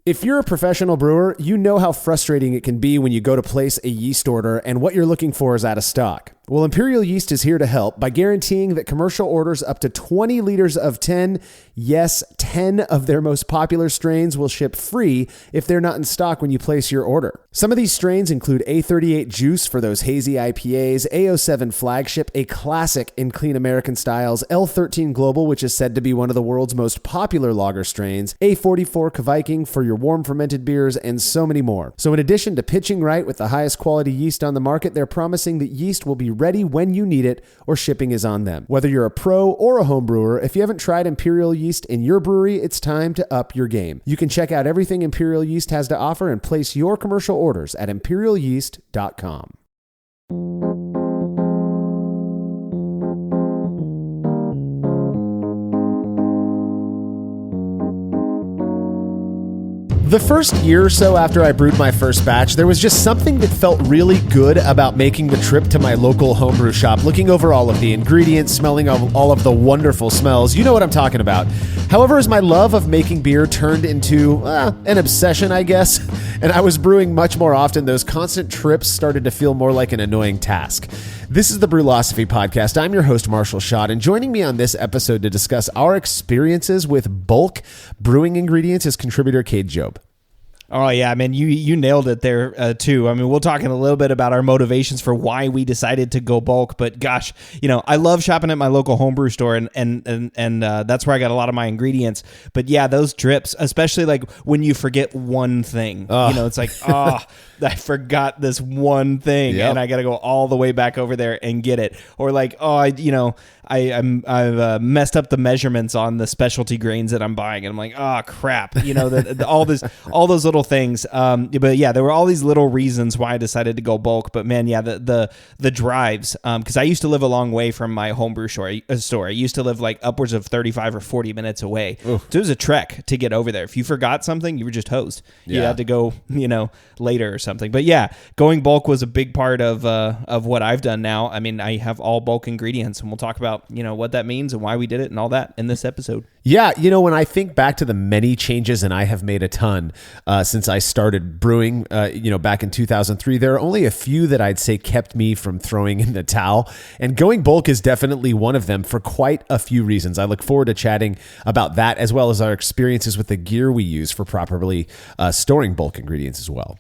If you're a professional brewer, you know how frustrating it can be when you go to place a yeast order and what you're looking for is out of stock. Well, Imperial Yeast is here to help by guaranteeing that commercial orders up to 20 liters of 10, yes, 10 of their most popular strains will ship free if they're not in stock when you place your order. Some of these strains include A38 Juice for those hazy IPAs, A07 Flagship, a classic in clean American styles, L13 Global, which is said to be one of the world's most popular lager strains, A44 Viking for your warm fermented beers, and so many more. So in addition to pitching right with the highest quality yeast on the market, they're promising that yeast will be ready when you need it or shipping is on them. Whether you're a pro or a home brewer, if you haven't tried Imperial Yeast in your brewery, it's time to up your game. You can check out everything Imperial Yeast has to offer and place your commercial orders at imperialyeast.com. The first year or so after I brewed my first batch, there was just something that felt really good about making the trip to my local homebrew shop, looking over all of the ingredients, smelling all of the wonderful smells. You know what I'm talking about. However, as my love of making beer turned into an obsession, I guess, and I was brewing much more often, those constant trips started to feel more like an annoying task. This is the Brewlosophy Podcast. I'm your host, Marshall Schott, and joining me on this episode to discuss our experiences with bulk brewing ingredients is contributor Cade Jobe. Oh, yeah, man, you nailed it there, too. I mean, we'll talk in a little bit about our motivations for why we decided to go bulk, but gosh, I love shopping at my local homebrew store, and that's where I got a lot of my ingredients. But yeah, those trips, especially like when you forget one thing, it's like, I forgot this one thing, and I got to go all the way back over there and get it. Or like, I've messed up the measurements on the specialty grains that I'm buying, and I'm like, oh crap, all those little things. But yeah, there were all these little reasons why I decided to go bulk. But man, yeah, the drives, because I used to live a long way from my homebrew store. I used to live like upwards of 35 or 40 minutes away. Oof. So it was a trek to get over there. If you forgot something, you were just hosed. You had to go, later or something. But yeah, going bulk was a big part of what I've done now. I mean, I have all bulk ingredients, and we'll talk about what that means and why we did it and all that in this episode. Yeah, when I think back to the many changes, and I have made a ton since I started brewing, back in 2003, there are only a few that I'd say kept me from throwing in the towel. And going bulk is definitely one of them for quite a few reasons. I look forward to chatting about that as well as our experiences with the gear we use for properly storing bulk ingredients as well.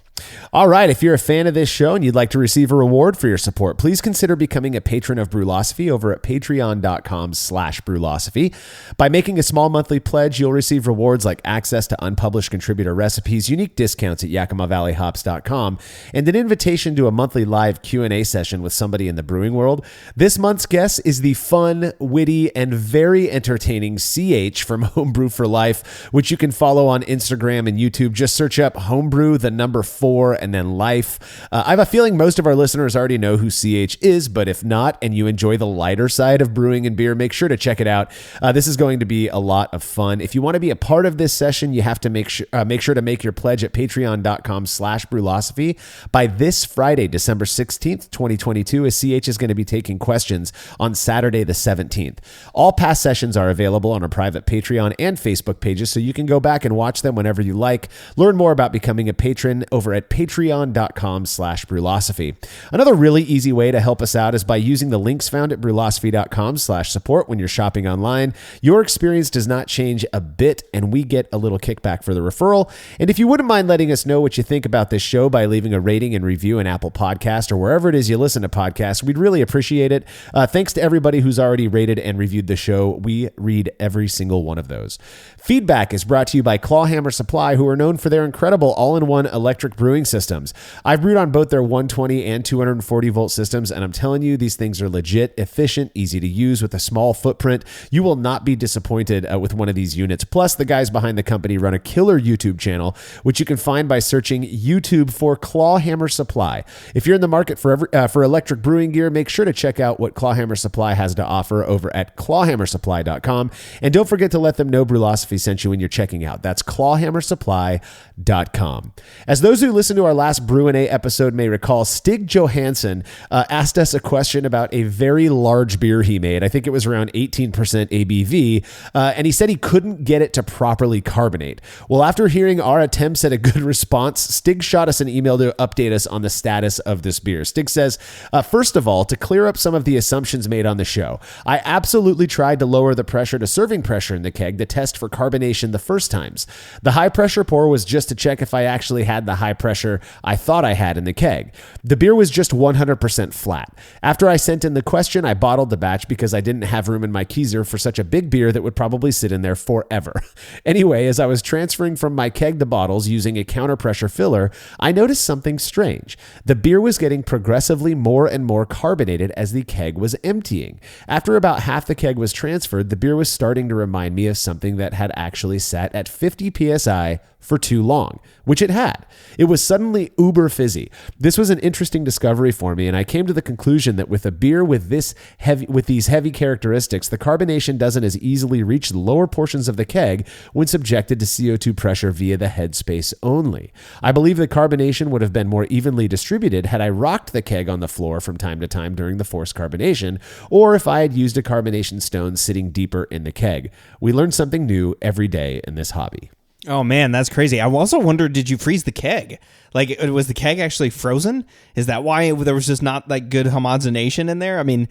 All right, if you're a fan of this show and you'd like to receive a reward for your support, please consider becoming a patron of Brewlosophy over at patreon.com/Brewlosophy. By making a small monthly pledge, you'll receive rewards like access to unpublished contributor recipes, unique discounts at YakimaValleyHops.com, and an invitation to a monthly live Q&A session with somebody in the brewing world. This month's guest is the fun, witty, and very entertaining CH from Homebrew for Life, which you can follow on Instagram and YouTube. Just search up Homebrew, the number 4, and then Life. I have a feeling most of our listeners already know who CH is, but if not, and you enjoy the lighter side of brewing and beer, make sure to check it out. This is going to be a lot of fun. If you want to be a part of this session, you have to make sure to make your pledge at patreon.com/Brewlosophy by this Friday, December 16th, 2022, as CH is going to be taking questions on Saturday the 17th. All past sessions are available on our private Patreon and Facebook pages, so you can go back and watch them whenever you like. Learn more about becoming a patron over at patreon.com/Brewlosophy. Another really easy way to help us out is by using the links found at brewlosophy.com/support when you're shopping online. Your experience does not change a bit, and we get a little kickback for the referral. And if you wouldn't mind letting us know what you think about this show by leaving a rating and review in Apple Podcast or wherever it is you listen to podcasts, we'd really appreciate it. Thanks to everybody who's already rated and reviewed the show. We read every single one of those. Feedback is brought to you by Clawhammer Supply, who are known for their incredible all-in-one electric brewing systems. I've brewed on both their 120 and 240 volt systems, and I'm telling you, these things are legit, efficient, easy to use with a small footprint. You will not be disappointed with one of these units. Plus, the guys behind the company run a killer YouTube channel, which you can find by searching YouTube for Clawhammer Supply. If you're in the market for electric brewing gear, make sure to check out what Clawhammer Supply has to offer over at clawhammersupply.com. And don't forget to let them know Brewlosophy sent you when you're checking out. That's clawhammersupply.com. As those who who listened to our last Brew and A episode may recall Stig Johansson asked us a question about a very large beer he made. I think it was around 18% ABV, and he said he couldn't get it to properly carbonate. Well, after hearing our attempts at a good response, Stig shot us an email to update us on the status of this beer. Stig says, first of all, to clear up some of the assumptions made on the show, I absolutely tried to lower the pressure to serving pressure in the keg to test for carbonation the first times. The high pressure pour was just to check if I actually had the high pressure I thought I had in the keg. The beer was just 100% flat. After I sent in the question, I bottled the batch because I didn't have room in my keezer for such a big beer that would probably sit in there forever. Anyway, as I was transferring from my keg to bottles using a counter pressure filler, I noticed something strange. The beer was getting progressively more and more carbonated as the keg was emptying. After about half the keg was transferred, the beer was starting to remind me of something that had actually sat at 50 psi for too long, which it had. It was suddenly uber fizzy. This was an interesting discovery for me, and I came to the conclusion that with a beer with these heavy characteristics, the carbonation doesn't as easily reach the lower portions of the keg when subjected to CO2 pressure via the headspace only. I believe the carbonation would have been more evenly distributed had I rocked the keg on the floor from time to time during the forced carbonation, or if I had used a carbonation stone sitting deeper in the keg. We learn something new every day in this hobby. Oh man, that's crazy. I also wondered, did you freeze the keg? Like, was the keg actually frozen? Is that why there was just not like good homogenation in there? I mean,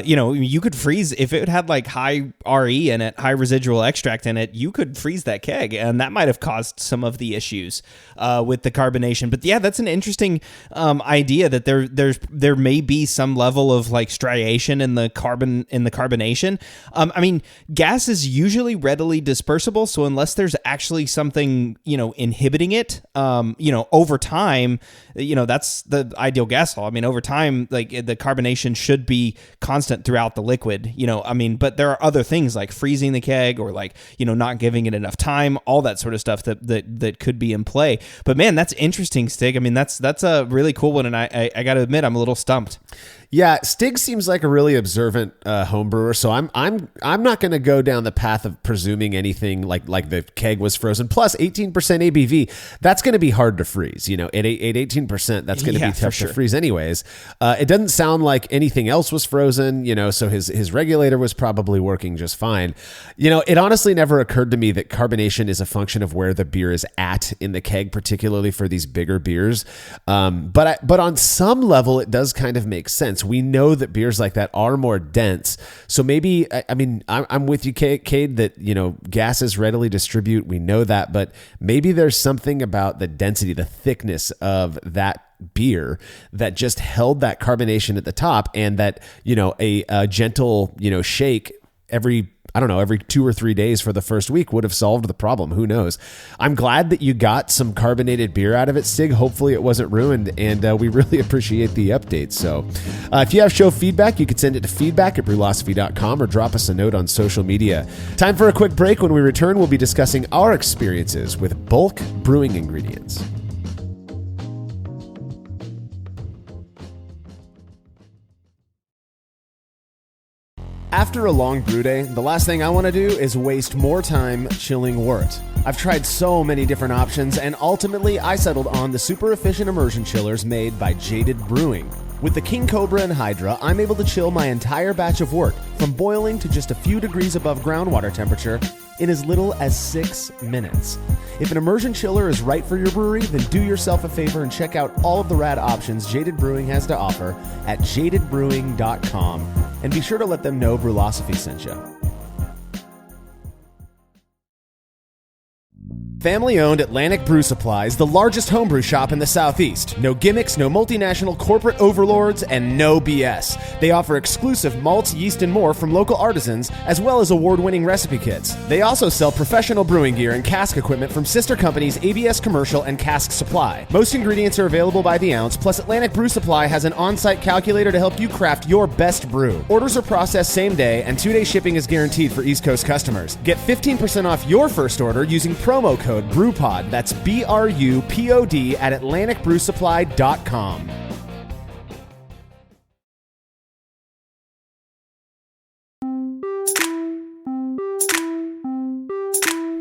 you could freeze if it had like high RE in it, high residual extract in it. You could freeze that keg, and that might have caused some of the issues with the carbonation. But yeah, that's an interesting idea that there may be some level of like striation in the carbonation. I mean, gas is usually readily dispersible, so unless there's actually something inhibiting it, over time, that's the ideal gas law. I mean, over time, like the carbonation should be constant throughout the liquid, but there are other things like freezing the keg or like, not giving it enough time, all that sort of stuff that could be in play. But man, that's interesting, Stig. I mean, that's a really cool one. And I got to admit, I'm a little stumped. Yeah, Stig seems like a really observant home brewer, so I'm not going to go down the path of presuming anything like the keg was frozen. Plus, 18% ABV, that's going to be hard to freeze. At 18%, that's going to be tough to freeze anyways. It doesn't sound like anything else was frozen, so his regulator was probably working just fine. It honestly never occurred to me that carbonation is a function of where the beer is at in the keg, particularly for these bigger beers. But on some level, it does kind of make sense. We know that beers like that are more dense. So maybe, I'm with you, Cade, that, gases readily distribute. We know that, but maybe there's something about the density, the thickness of that beer that just held that carbonation at the top, and that, a gentle, shake every 2 or 3 days for the first week would have solved the problem. Who knows? I'm glad that you got some carbonated beer out of it, Stig. Hopefully it wasn't ruined, and we really appreciate the update. So if you have show feedback, you can send it to feedback@brewlosophy.com or drop us a note on social media. Time for a quick break. When we return, we'll be discussing our experiences with bulk brewing ingredients. After a long brew day, the last thing I want to do is waste more time chilling wort. I've tried so many different options, and ultimately I settled on the super efficient immersion chillers made by Jaded Brewing. With the King Cobra and Hydra, I'm able to chill my entire batch of wort from boiling to just a few degrees above groundwater temperature in as little as 6 minutes. If an immersion chiller is right for your brewery, then do yourself a favor and check out all of the rad options Jaded Brewing has to offer at jadedbrewing.com, and be sure to let them know Brewlosophy sent you. Family-owned Atlantic Brew Supply is the largest homebrew shop in the Southeast. No gimmicks, no multinational corporate overlords, and no BS. They offer exclusive malts, yeast, and more from local artisans, as well as award-winning recipe kits. They also sell professional brewing gear and cask equipment from sister companies ABS Commercial and Cask Supply. Most ingredients are available by the ounce, plus Atlantic Brew Supply has an on-site calculator to help you craft your best brew. Orders are processed same day, and 2-day shipping is guaranteed for East Coast customers. Get 15% off your first order using promo code BREWPOD. That's BRUPOD at AtlanticBrewSupply.com.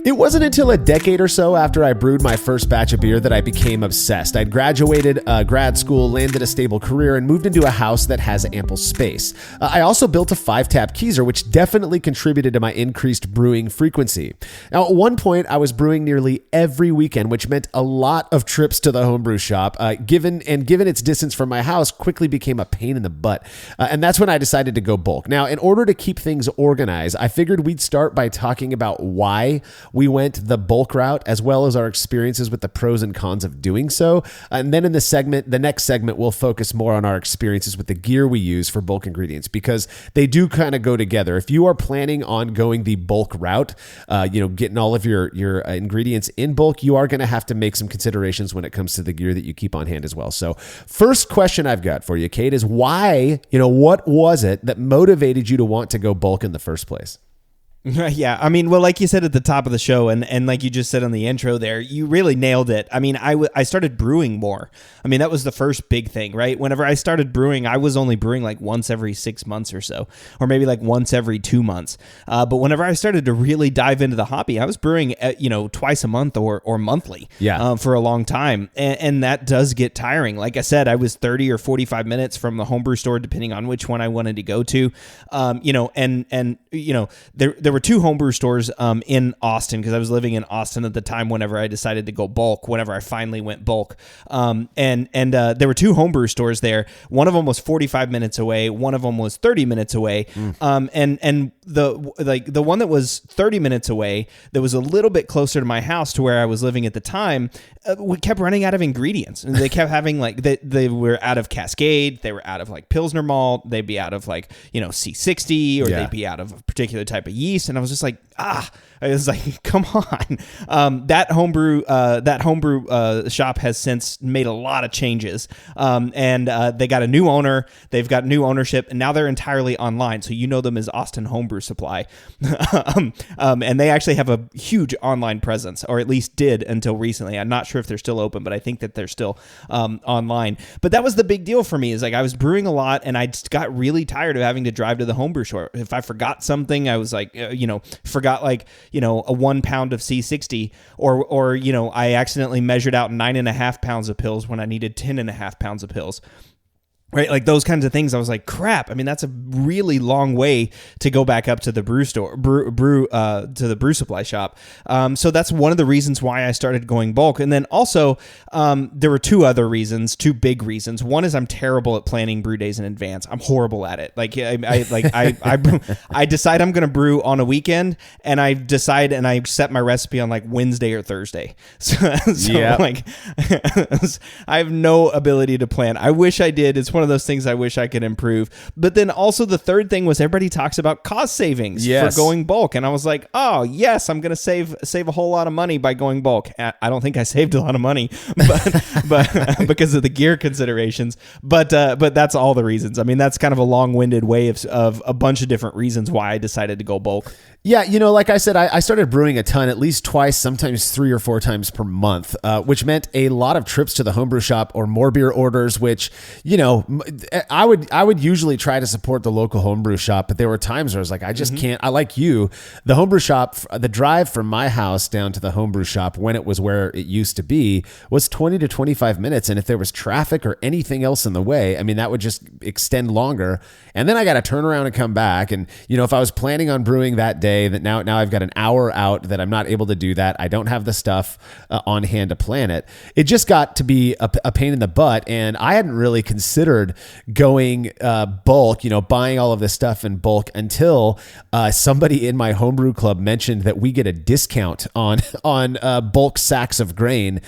It wasn't until a decade or so after I brewed my first batch of beer that I became obsessed. I'd graduated grad school, landed a stable career, and moved into a house that has ample space. I also built a 5-tap keezer, which definitely contributed to my increased brewing frequency. Now, at one point, I was brewing nearly every weekend, which meant a lot of trips to the homebrew shop. Given its distance from my house, quickly became a pain in the butt. And that's when I decided to go bulk. Now, in order to keep things organized, I figured we'd start by talking about why we went the bulk route, as well as our experiences with the pros and cons of doing so. And then in the next segment, we'll focus more on our experiences with the gear we use for bulk ingredients, because they do kind of go together. If you are planning on going the bulk route, getting all of your ingredients in bulk, you are going to have to make some considerations when it comes to the gear that you keep on hand as well. So first question I've got for you, Cade, is why, what was it that motivated you to want to go bulk in the first place? Yeah, I mean, well, like you said at the top of the show, and like you just said on the intro there, you really nailed it. I mean, I started brewing more. I mean, that was the first big thing, right? Whenever I started brewing, I was only brewing like once every 6 months or so, or maybe like once every 2 months. But whenever I started to really dive into the hobby, I was brewing, twice a month or monthly for a long time. And that does get tiring. Like I said, I was 30 or 45 minutes from the homebrew store, depending on which one I wanted to go to. There were 2 homebrew stores in Austin, because I was living in Austin at the time whenever I decided to go bulk, whenever I finally went bulk. And there were 2 homebrew stores there. One of them was 45 minutes away. One of them was 30 minutes away. And the one that was 30 minutes away, that was a little bit closer to my house, to where I was living at the time, we kept running out of ingredients. And they kept having they were out of Cascade. They were out of like Pilsner malt. They'd be out of C60, or they'd be out of a particular type of yeast. And I was just like, I was like, come on. That homebrew shop has since made a lot of changes. And they got a new owner. They've got new ownership, and now they're entirely online. So you know them as Austin Homebrew Supply. And they actually have a huge online presence, or at least did until recently. I'm not sure if they're still open, but I think that they're still online. But that was the big deal for me, is like I was brewing a lot, and I just got really tired of having to drive to the homebrew store. If I forgot something, I was like, forgot a 1 pound of C60, or I accidentally measured out 9.5 pounds of pills when I needed 10.5 pounds of pills. Right, like those kinds of things. I was like, crap. I mean, that's a really long way to go back up to the to the brew supply shop. So that's one of the reasons why I started going bulk. And then also, there were 2 big reasons. One is I'm terrible at planning brew days in advance. I'm horrible at it. Like I decide I'm going to brew on a weekend, and I decide and I set my recipe on like Wednesday or Thursday. So I have no ability to plan. I wish I did. It's one of those things I wish I could improve. But then also the third thing was, everybody talks about cost savings for going bulk. And I was like, oh yes, I'm going to save a whole lot of money by going bulk. I don't think I saved a lot of money, but because of the gear considerations, but that's all the reasons. I mean, that's kind of a long-winded way of a bunch of different reasons why I decided to go bulk. Yeah, like I said, I started brewing a ton, at least twice, sometimes 3 or 4 times per month, which meant a lot of trips to the homebrew shop or more beer orders, which, I would usually try to support the local homebrew shop, but there were times where I was like, I just can't. I like you. The homebrew shop, the drive from my house down to the homebrew shop, when it was where it used to be, was 20 to 25 minutes. And if there was traffic or anything else in the way, I mean, that would just extend longer. And then I got to turn around and come back. And, if I was planning on brewing that day, that now I've got an hour out that I'm not able to do that. I don't have the stuff on hand to plan it. It just got to be a pain in the butt. And I hadn't really considered going bulk, buying all of this stuff in bulk, until somebody in my homebrew club mentioned that we get a discount on bulk sacks of grain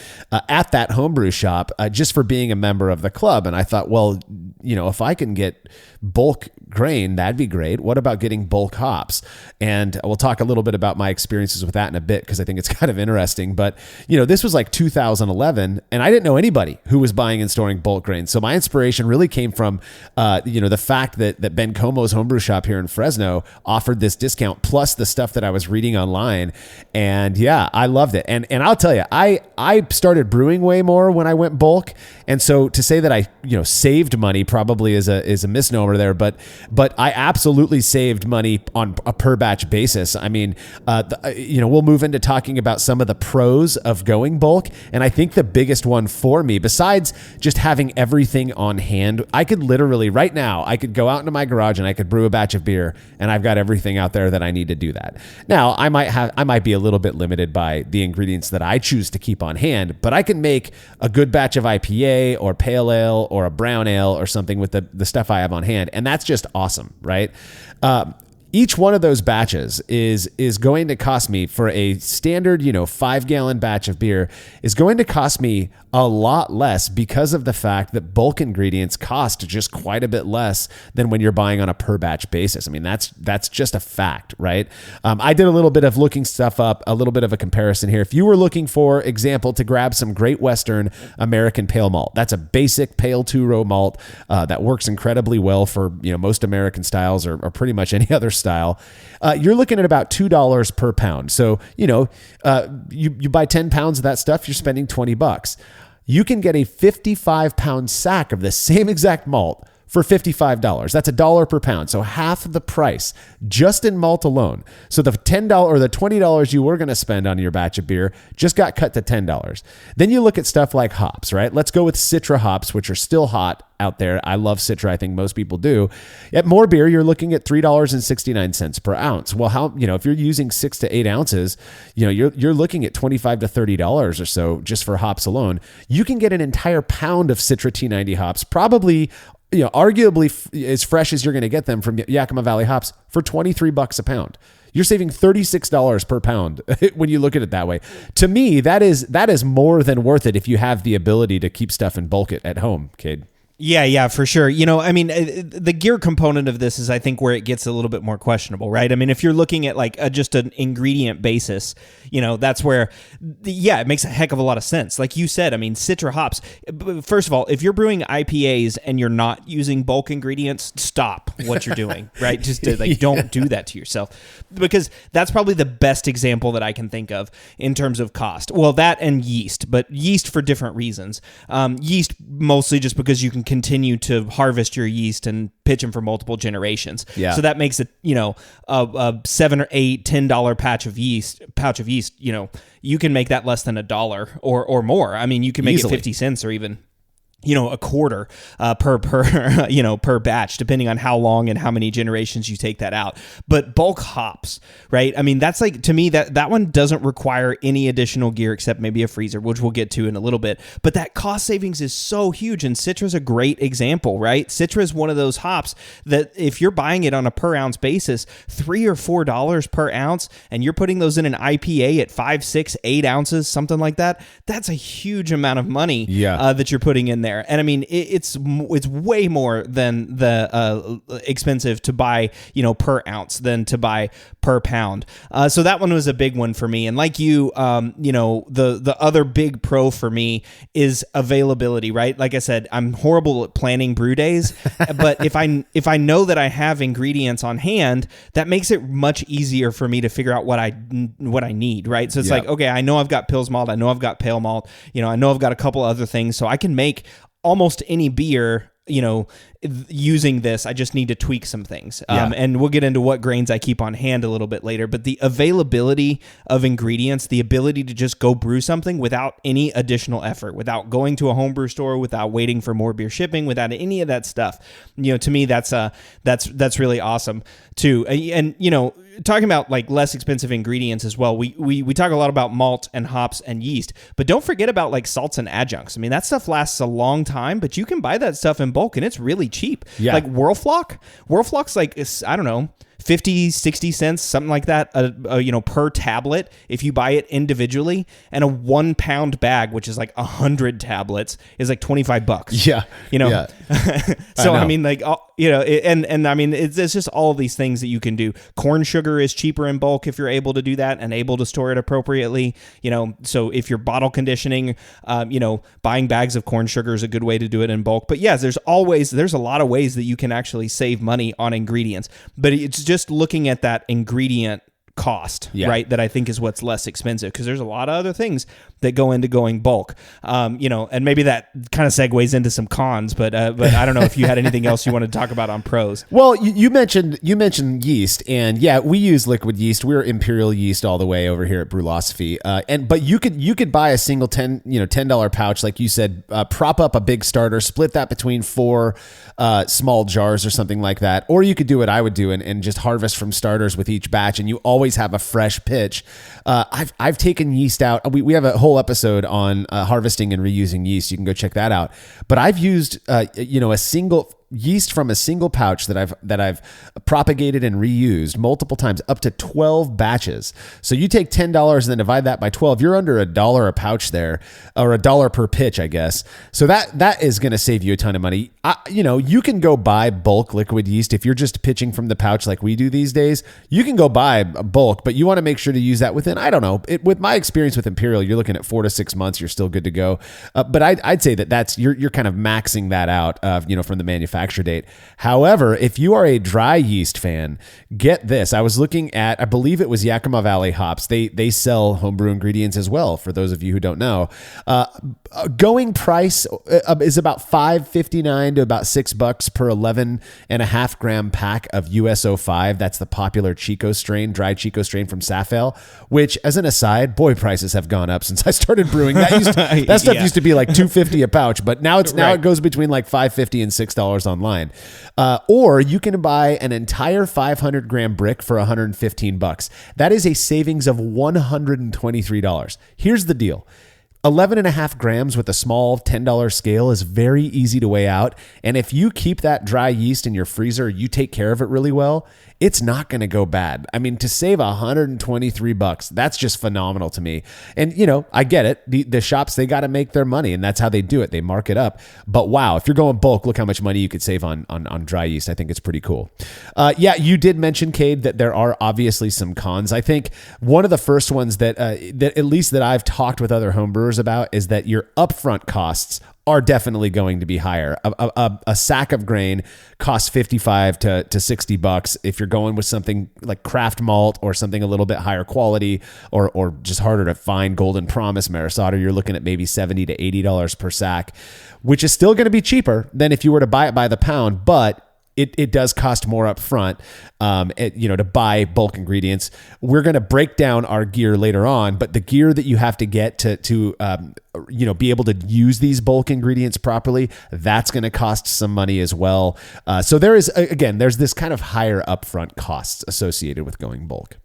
at that homebrew shop just for being a member of the club. And I thought, well, if I can get bulk grain, that'd be great. What about getting bulk hops? And we'll talk a little bit about my experiences with that in a bit, because I think it's kind of interesting. But, this was like 2011, and I didn't know anybody who was buying and storing bulk grain. So my inspiration really came from, the fact that Ben Como's homebrew shop here in Fresno offered this discount, plus the stuff that I was reading online. And yeah, I loved it. And I'll tell you, I started brewing way more when I went bulk. And so to say that I, saved money probably is a misnomer there, but but I absolutely saved money on a per batch basis. I mean, we'll move into talking about some of the pros of going bulk. And I think the biggest one for me, besides just having everything on hand, I could literally right now, I could go out into my garage and I could brew a batch of beer and I've got everything out there that I need to do that. Now, I might be a little bit limited by the ingredients that I choose to keep on hand, but I can make a good batch of IPA or pale ale or a brown ale or something with the stuff I have on hand. And that's just awesome, right? Each one of those batches is going to cost me, for a standard, 5-gallon batch of beer, is going to cost me a lot less because of the fact that bulk ingredients cost just quite a bit less than when you're buying on a per batch basis. I mean, that's just a fact, right? I did a little bit of looking stuff up, a little bit of a comparison here. If you were looking, for example, to grab some Great Western American Pale Malt, that's a basic pale two-row malt that works incredibly well for most American styles or pretty much any other style. You're looking at about $2 per pound. So you buy 10 pounds of that stuff, you're spending $20. You can get a 55-pound sack of the same exact malt for $55. That's $1 per pound. So half the price just in malt alone. So the $10 or the $20 you were going to spend on your batch of beer just got cut to $10. Then you look at stuff like hops, right? Let's go with Citra hops, which are still hot out there. I love Citra. I think most people do. At more beer, you're looking at $3.69 per ounce. Well, if you're using 6 to 8 ounces, you're looking at $25 to $30 or so just for hops alone. You can get an entire pound of Citra T90 hops, probably arguably as fresh as you're going to get them from Yakima Valley Hops, for $23 a pound. You're saving $36 per pound when you look at it that way. To me, that is more than worth it if you have the ability to keep stuff in bulk at home, Cade. Yeah, for sure. The gear component of this is, I think, where it gets a little bit more questionable, right? I mean, if you're looking at like just an ingredient basis, that's where, it makes a heck of a lot of sense. Like you said, I mean, Citra hops, first of all, if you're brewing IPAs and you're not using bulk ingredients, stop what you're doing, right? Just don't do that to yourself, because that's probably the best example that I can think of in terms of cost. Well, that and yeast, but yeast for different reasons. Yeast mostly just because you can continue to harvest your yeast and pitch them for multiple generations. Yeah. So that makes it, a $7 or $8, $10 patch of yeast, you can make that less than $1 or more. I mean, you can make Easily. It 50 cents or even a quarter per batch, depending on how long and how many generations you take that out. But bulk hops, right? I mean, that's like, to me, that one doesn't require any additional gear except maybe a freezer, which we'll get to in a little bit. But that cost savings is so huge, and Citra's a great example, right? Citra is one of those hops that if you're buying it on a per ounce basis, $3 or $4 per ounce, and you're putting those in an IPA at 5, 6, 8 ounces, something like that, that's a huge amount of money that you're putting in there. And I mean, it's way more than the expensive to buy, per ounce than to buy per pound. So that one was a big one for me. And like you, the other big pro for me is availability, right? Like I said, I'm horrible at planning brew days, but if I know that I have ingredients on hand, that makes it much easier for me to figure out what I need, right? So it's like, okay, I know I've got Pils malt, I know I've got pale malt, I know I've got a couple other things, so I can make almost any beer, using this. I just need to tweak some things. And we'll get into what grains I keep on hand a little bit later. But the availability of ingredients, the ability to just go brew something without any additional effort, without going to a homebrew store, without waiting for more beer shipping, without any of that stuff. To me, that's really awesome too. And talking about like less expensive ingredients as well. We talk a lot about malt and hops and yeast, but don't forget about like salts and adjuncts. I mean, that stuff lasts a long time, but you can buy that stuff in bulk and it's really cheap. Yeah. Like Whirlflock's like, I don't know, 50, 60 cents, something like that, per tablet if you buy it individually. And a 1 pound bag, which is like 100 tablets, is like $25. Yeah. So I mean, like, and I mean, it's just all of these things that you can do. Corn sugar is cheaper in bulk if you're able to do that and able to store it appropriately. So if you're bottle conditioning, buying bags of corn sugar is a good way to do it in bulk. But yes, there's a lot of ways that you can actually save money on ingredients, but it's just looking at that ingredient cost, right? That I think is what's less expensive, because there's a lot of other things that go into going bulk. And maybe that kind of segues into some cons, but I don't know if you had anything else you wanted to talk about on pros. Well, you mentioned yeast, and yeah, we use liquid yeast. We're Imperial yeast all the way over here at Brewlosophy. But you could buy a single $10 pouch, like you said, prop up a big starter, split that between 4 small jars or something like that. Or you could do what I would do and just harvest from starters with each batch, and you always have a fresh pitch. I've taken yeast out. We have a whole episode on harvesting and reusing yeast. You can go check that out. But I've used a single yeast from a single pouch that I've propagated and reused multiple times, up to 12 batches. So you take $10 and then divide that by 12, you're under $1 a pouch there, or $1 per pitch, I guess. So that is going to save you a ton of money. You can go buy bulk liquid yeast if you're just pitching from the pouch like we do these days. You can go buy bulk, but you want to make sure to use that within, I don't know, with my experience with Imperial, you're looking at 4 to 6 months. You're still good to go. But I'd say that's you're kind of maxing that out, from the manufacturer date. However, if you are a dry yeast fan, get this. I was looking at, I believe it was Yakima Valley Hops. They sell homebrew ingredients as well, for those of you who don't know. Going price is about $5.59 to about $6 per 11.5 gram pack of US-05. That's the popular Chico strain, dry Chico strain from Safale, which, as an aside, boy, prices have gone up since I started brewing. That stuff used to be like $2.50 a pouch, but now it goes between like $5.50 and $6 online. Or you can buy an entire 500 gram brick for $115. That is a savings of $123. Here's the deal. 11.5 grams with a small $10 scale is very easy to weigh out. And if you keep that dry yeast in your freezer, you take care of it really well, it's not going to go bad. I mean, to save $123, that's just phenomenal to me. And, I get it. The shops, they got to make their money, and that's how they do it. They mark it up. But wow, if you're going bulk, look how much money you could save on dry yeast. I think it's pretty cool. You did mention, Cade, that there are obviously some cons. I think one of the first ones that at least that I've talked with other homebrewers about is that your upfront costs are definitely going to be higher. A sack of grain costs $55 to $60 if you're going with something like craft malt or something a little bit higher quality, or just harder to find. Golden Promise, Maris Otter, you're looking at maybe $70 to $80 per sack, which is still going to be cheaper than if you were to buy it by the pound, but it does cost more up front, to buy bulk ingredients. We're going to break down our gear later on, but the gear that you have to get to be able to use these bulk ingredients properly, that's going to cost some money as well. So there's this kind of higher upfront costs associated with going bulk.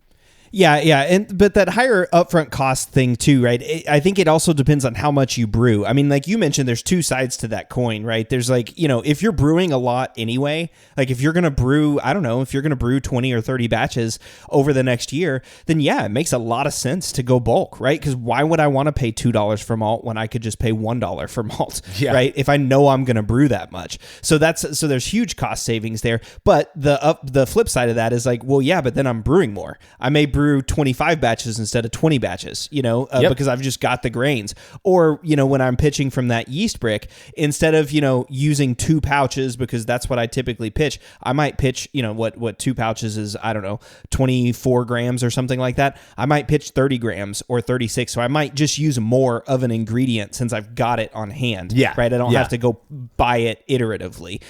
Yeah, but that higher upfront cost thing too, right? I think it also depends on how much you brew. I mean, like you mentioned, there's two sides to that coin, right? There's if you're brewing a lot anyway, like if you're going to brew, I don't know, if you're going to brew 20 or 30 batches over the next year, then yeah, it makes a lot of sense to go bulk, right? Because why would I want to pay $2 for malt when I could just pay $1 for malt, right? If I know I'm going to brew that much. So there's huge cost savings there. But the flip side of that is like, well, yeah, but then I'm brewing more. I may brew 25 batches instead of 20 batches, because I've just got the grains. Or, when I'm pitching from that yeast brick, instead of, using 2 pouches, because that's what I typically pitch, I might pitch, what 2 pouches is, I don't know, 24 grams or something like that. I might pitch 30 grams or 36. So I might just use more of an ingredient since I've got it on hand. Yeah. Right. I don't have to go buy it iteratively,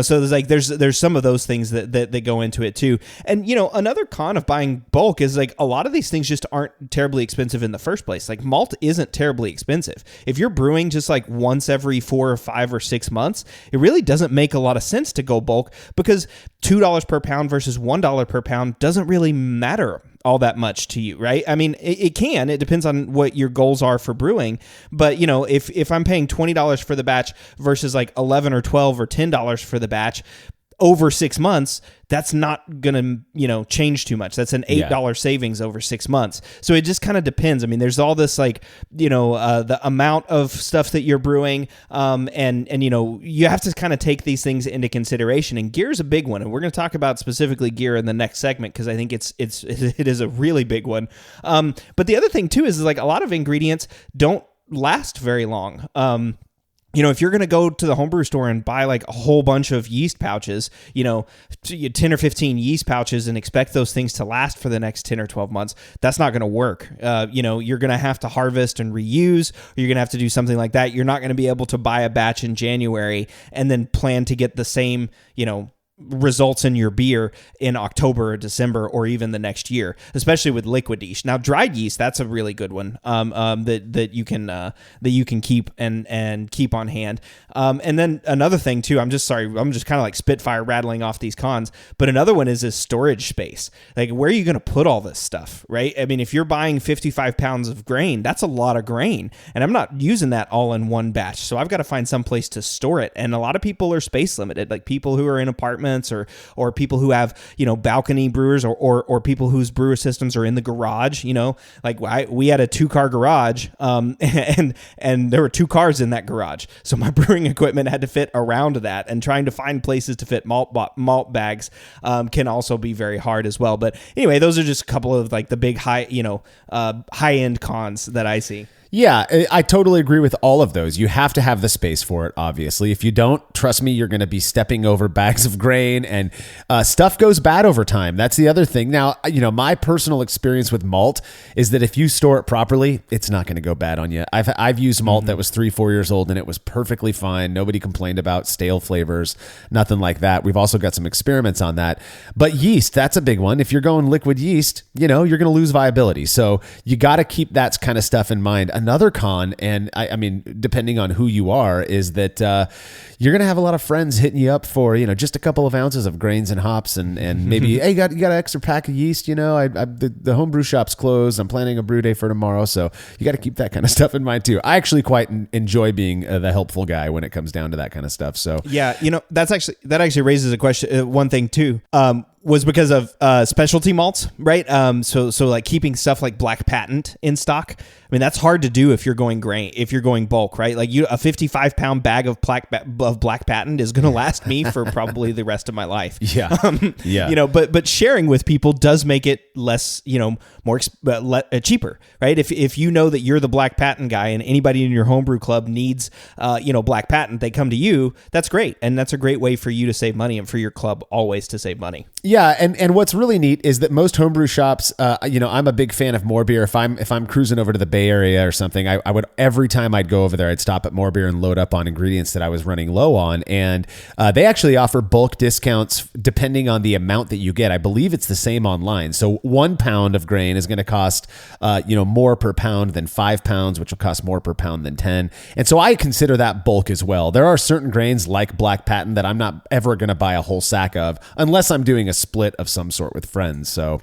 so there's some of those things that go into it too. And, another con of buying bulk is like a lot of these things just aren't terribly expensive in the first place. Like malt isn't terribly expensive. If you're brewing just like once every 4 or 5 or 6 months, it really doesn't make a lot of sense to go bulk, because $2 per pound versus $1 per pound doesn't really matter all that much to you, right? I mean, it depends on what your goals are for brewing. But, if I'm paying $20 for the batch versus like $11 or $12 or $10 for the batch over 6 months, that's not going to, change too much. That's an $8 savings over 6 months. So it just kind of depends. I mean, there's all this the amount of stuff that you're brewing. And you have to kind of take these things into consideration, and gear is a big one. And we're going to talk about specifically gear in the next segment, because I think it is a really big one. But the other thing too is like a lot of ingredients don't last very long. if you're going to go to the homebrew store and buy like a whole bunch of yeast pouches, 10 or 15 yeast pouches and expect those things to last for the next 10 or 12 months, that's not going to work. You're going to have to harvest and reuse, or you're going to have to do something like that. You're not going to be able to buy a batch in January and then plan to get the same, results in your beer in October or December or even the next year, especially with liquid yeast. Now, dried yeast, that's a really good one that you can keep and keep on hand. And then another thing too, I'm just kind of like spitfire rattling off these cons, but another one is storage space. Like, where are you going to put all this stuff, right? I mean, if you're buying 55 pounds of grain, that's a lot of grain, and I'm not using that all in one batch, so I've got to find some place to store it. And a lot of people are space limited, like people who are in apartments or people who have, balcony brewers or people whose brewer systems are in the garage, like we had a 2-car garage, and there were 2 cars in that garage. So my brewing equipment had to fit around that, and trying to find places to fit malt bags, can also be very hard as well. But anyway, those are just a couple of like the big high end cons that I see. Yeah, I totally agree with all of those. You have to have the space for it, obviously. If you don't, trust me, you're going to be stepping over bags of grain, and stuff goes bad over time. That's the other thing. Now, my personal experience with malt is that if you store it properly, it's not going to go bad on you. I've used malt that was 3-4 years old, and it was perfectly fine. Nobody complained about stale flavors, nothing like that. We've also got some experiments on that. But yeast, that's a big one. If you're going liquid yeast, you're going to lose viability. So you got to keep that kind of stuff in mind. Another con, and I mean, depending on who you are, is that you're going to have a lot of friends hitting you up for, just a couple of ounces of grains and hops, and maybe, hey, you got an extra pack of yeast, the homebrew shop's closed. I'm planning a brew day for tomorrow. So you got to keep that kind of stuff in mind too. I actually quite enjoy being the helpful guy when it comes down to that kind of stuff. So yeah, that actually raises a question. One thing too, was because of specialty malts, right? So like keeping stuff like Black Patent in stock. I mean, that's hard to do if you're going bulk, right? Like a 55 pound bag of Black Patent is going to last me for probably the rest of my life. Yeah. Yeah. But sharing with people does make it less, more cheaper, right? If you know that you're the Black Patent guy and anybody in your homebrew club needs, Black Patent, they come to you. That's great. And that's a great way for you to save money and for your club always to save money. Yeah, and what's really neat is that most homebrew shops, I'm a big fan of More Beer. If I'm cruising over to the Bay Area or something, I would, every time I'd go over there, I'd stop at More Beer and load up on ingredients that I was running low on. And they actually offer bulk discounts depending on the amount that you get. I believe it's the same online. So 1 pound of grain is going to cost more per pound than 5 pounds, which will cost more per pound than 10. And so I consider that bulk as well. There are certain grains like Black Patent that I'm not ever going to buy a whole sack of unless I'm doing a split of some sort with friends. So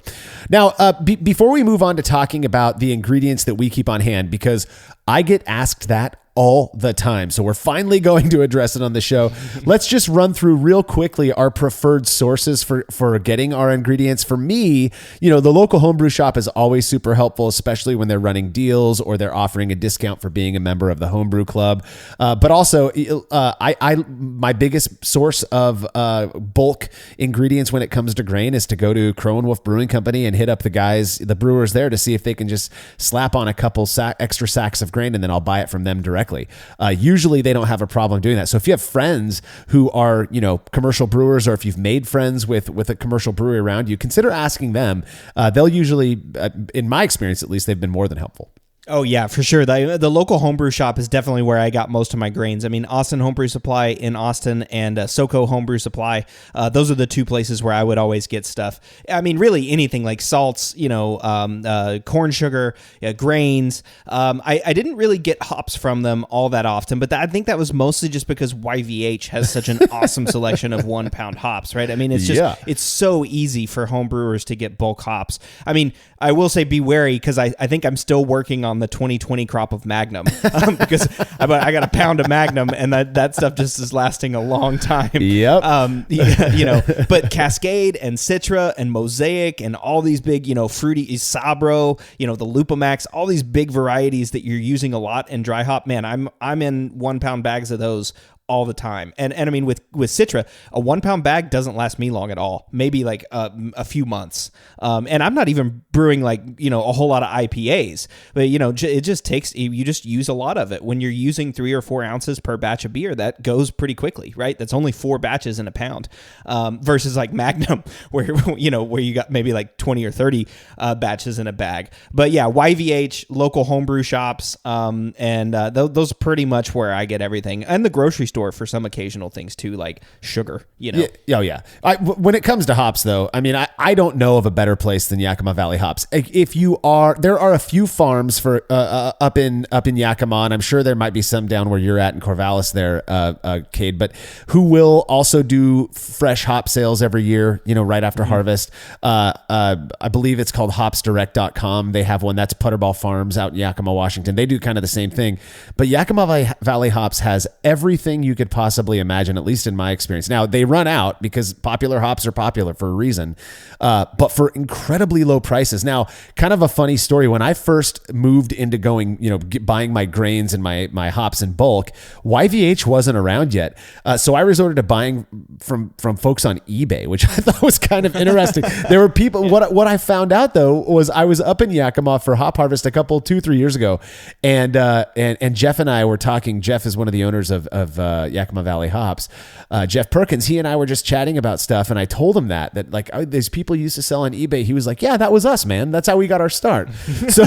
now, before we move on to talking about the ingredients that we keep on hand, because I get asked that all the time. So we're finally going to address it on the show. Let's just run through real quickly our preferred sources for getting our ingredients. For me, the local homebrew shop is always super helpful, especially when they're running deals or they're offering a discount for being a member of the homebrew club. But also, my biggest source of bulk ingredients when it comes to grain is to go to Crow and Wolf Brewing Company and hit up the brewers there to see if they can just slap on a couple extra sacks of grain, and then I'll buy it from them directly. Usually they don't have a problem doing that. So if you have friends who are, commercial brewers, or if you've made friends with a commercial brewery around you, consider asking them. They'll usually, in my experience at least, they've been more than helpful. Oh, yeah, for sure. The local homebrew shop is definitely where I got most of my grains. I mean, Austin Homebrew Supply in Austin and SoCo Homebrew Supply, those are the two places where I would always get stuff. I mean, really anything like salts, corn sugar, grains. I didn't really get hops from them all that often, but I think that was mostly just because YVH has such an awesome selection of 1 pound hops, right? I mean, it's just, It's so easy for homebrewers to get bulk hops. I mean, I will say be wary, because I think I'm still working on the 2020 crop of Magnum because I got a pound of Magnum, and that stuff just is lasting a long time. Yep. But Cascade and Citra and Mosaic and all these big, fruity Sabro, the Lupamax, all these big varieties that you're using a lot in dry hop, man, I'm in 1 pound bags of those all the time. And I mean, with Citra, a 1 pound bag doesn't last me long at all. Maybe like a few months. And I'm not even brewing like, a whole lot of IPAs, but it just takes, you just use a lot of it. When you're using 3 or 4 ounces per batch of beer, that goes pretty quickly, right? That's only 4 batches in a pound, versus like Magnum where you got maybe like 20 or 30 batches in a bag. But yeah, YVH, local homebrew shops, and those are pretty much where I get everything, and the grocery store for some occasional things too, like sugar. Yeah, oh yeah. When it comes to hops, though, I mean, I don't know of a better place than Yakima Valley Hops. There are a few farms for up in Yakima, and I'm sure there might be some down where you're at in Corvallis there, Cade, but who will also do fresh hop sales every year, right after harvest. I believe it's called hopsdirect.com. They have one that's Putterball Farms out in Yakima, Washington. They do kind of the same thing, but Yakima Valley Hops has everything you could possibly imagine, at least in my experience. Now, they run out because popular hops are popular for a reason, but for incredibly low prices. Now, kind of a funny story. When I first moved into going, buying my grains and my hops in bulk, YVH wasn't around yet. So I resorted to buying from folks on eBay, which I thought was kind of interesting. There were people, what I found out though, was I was up in Yakima for hop harvest 2-3 years ago. And Jeff and I were talking. Jeff is one of the owners of Yakima Valley Hops. Jeff Perkins, he and I were just chatting about stuff. And I told him that like these people used to sell on eBay. He was like, yeah, that was us, man. That's how we got our start. So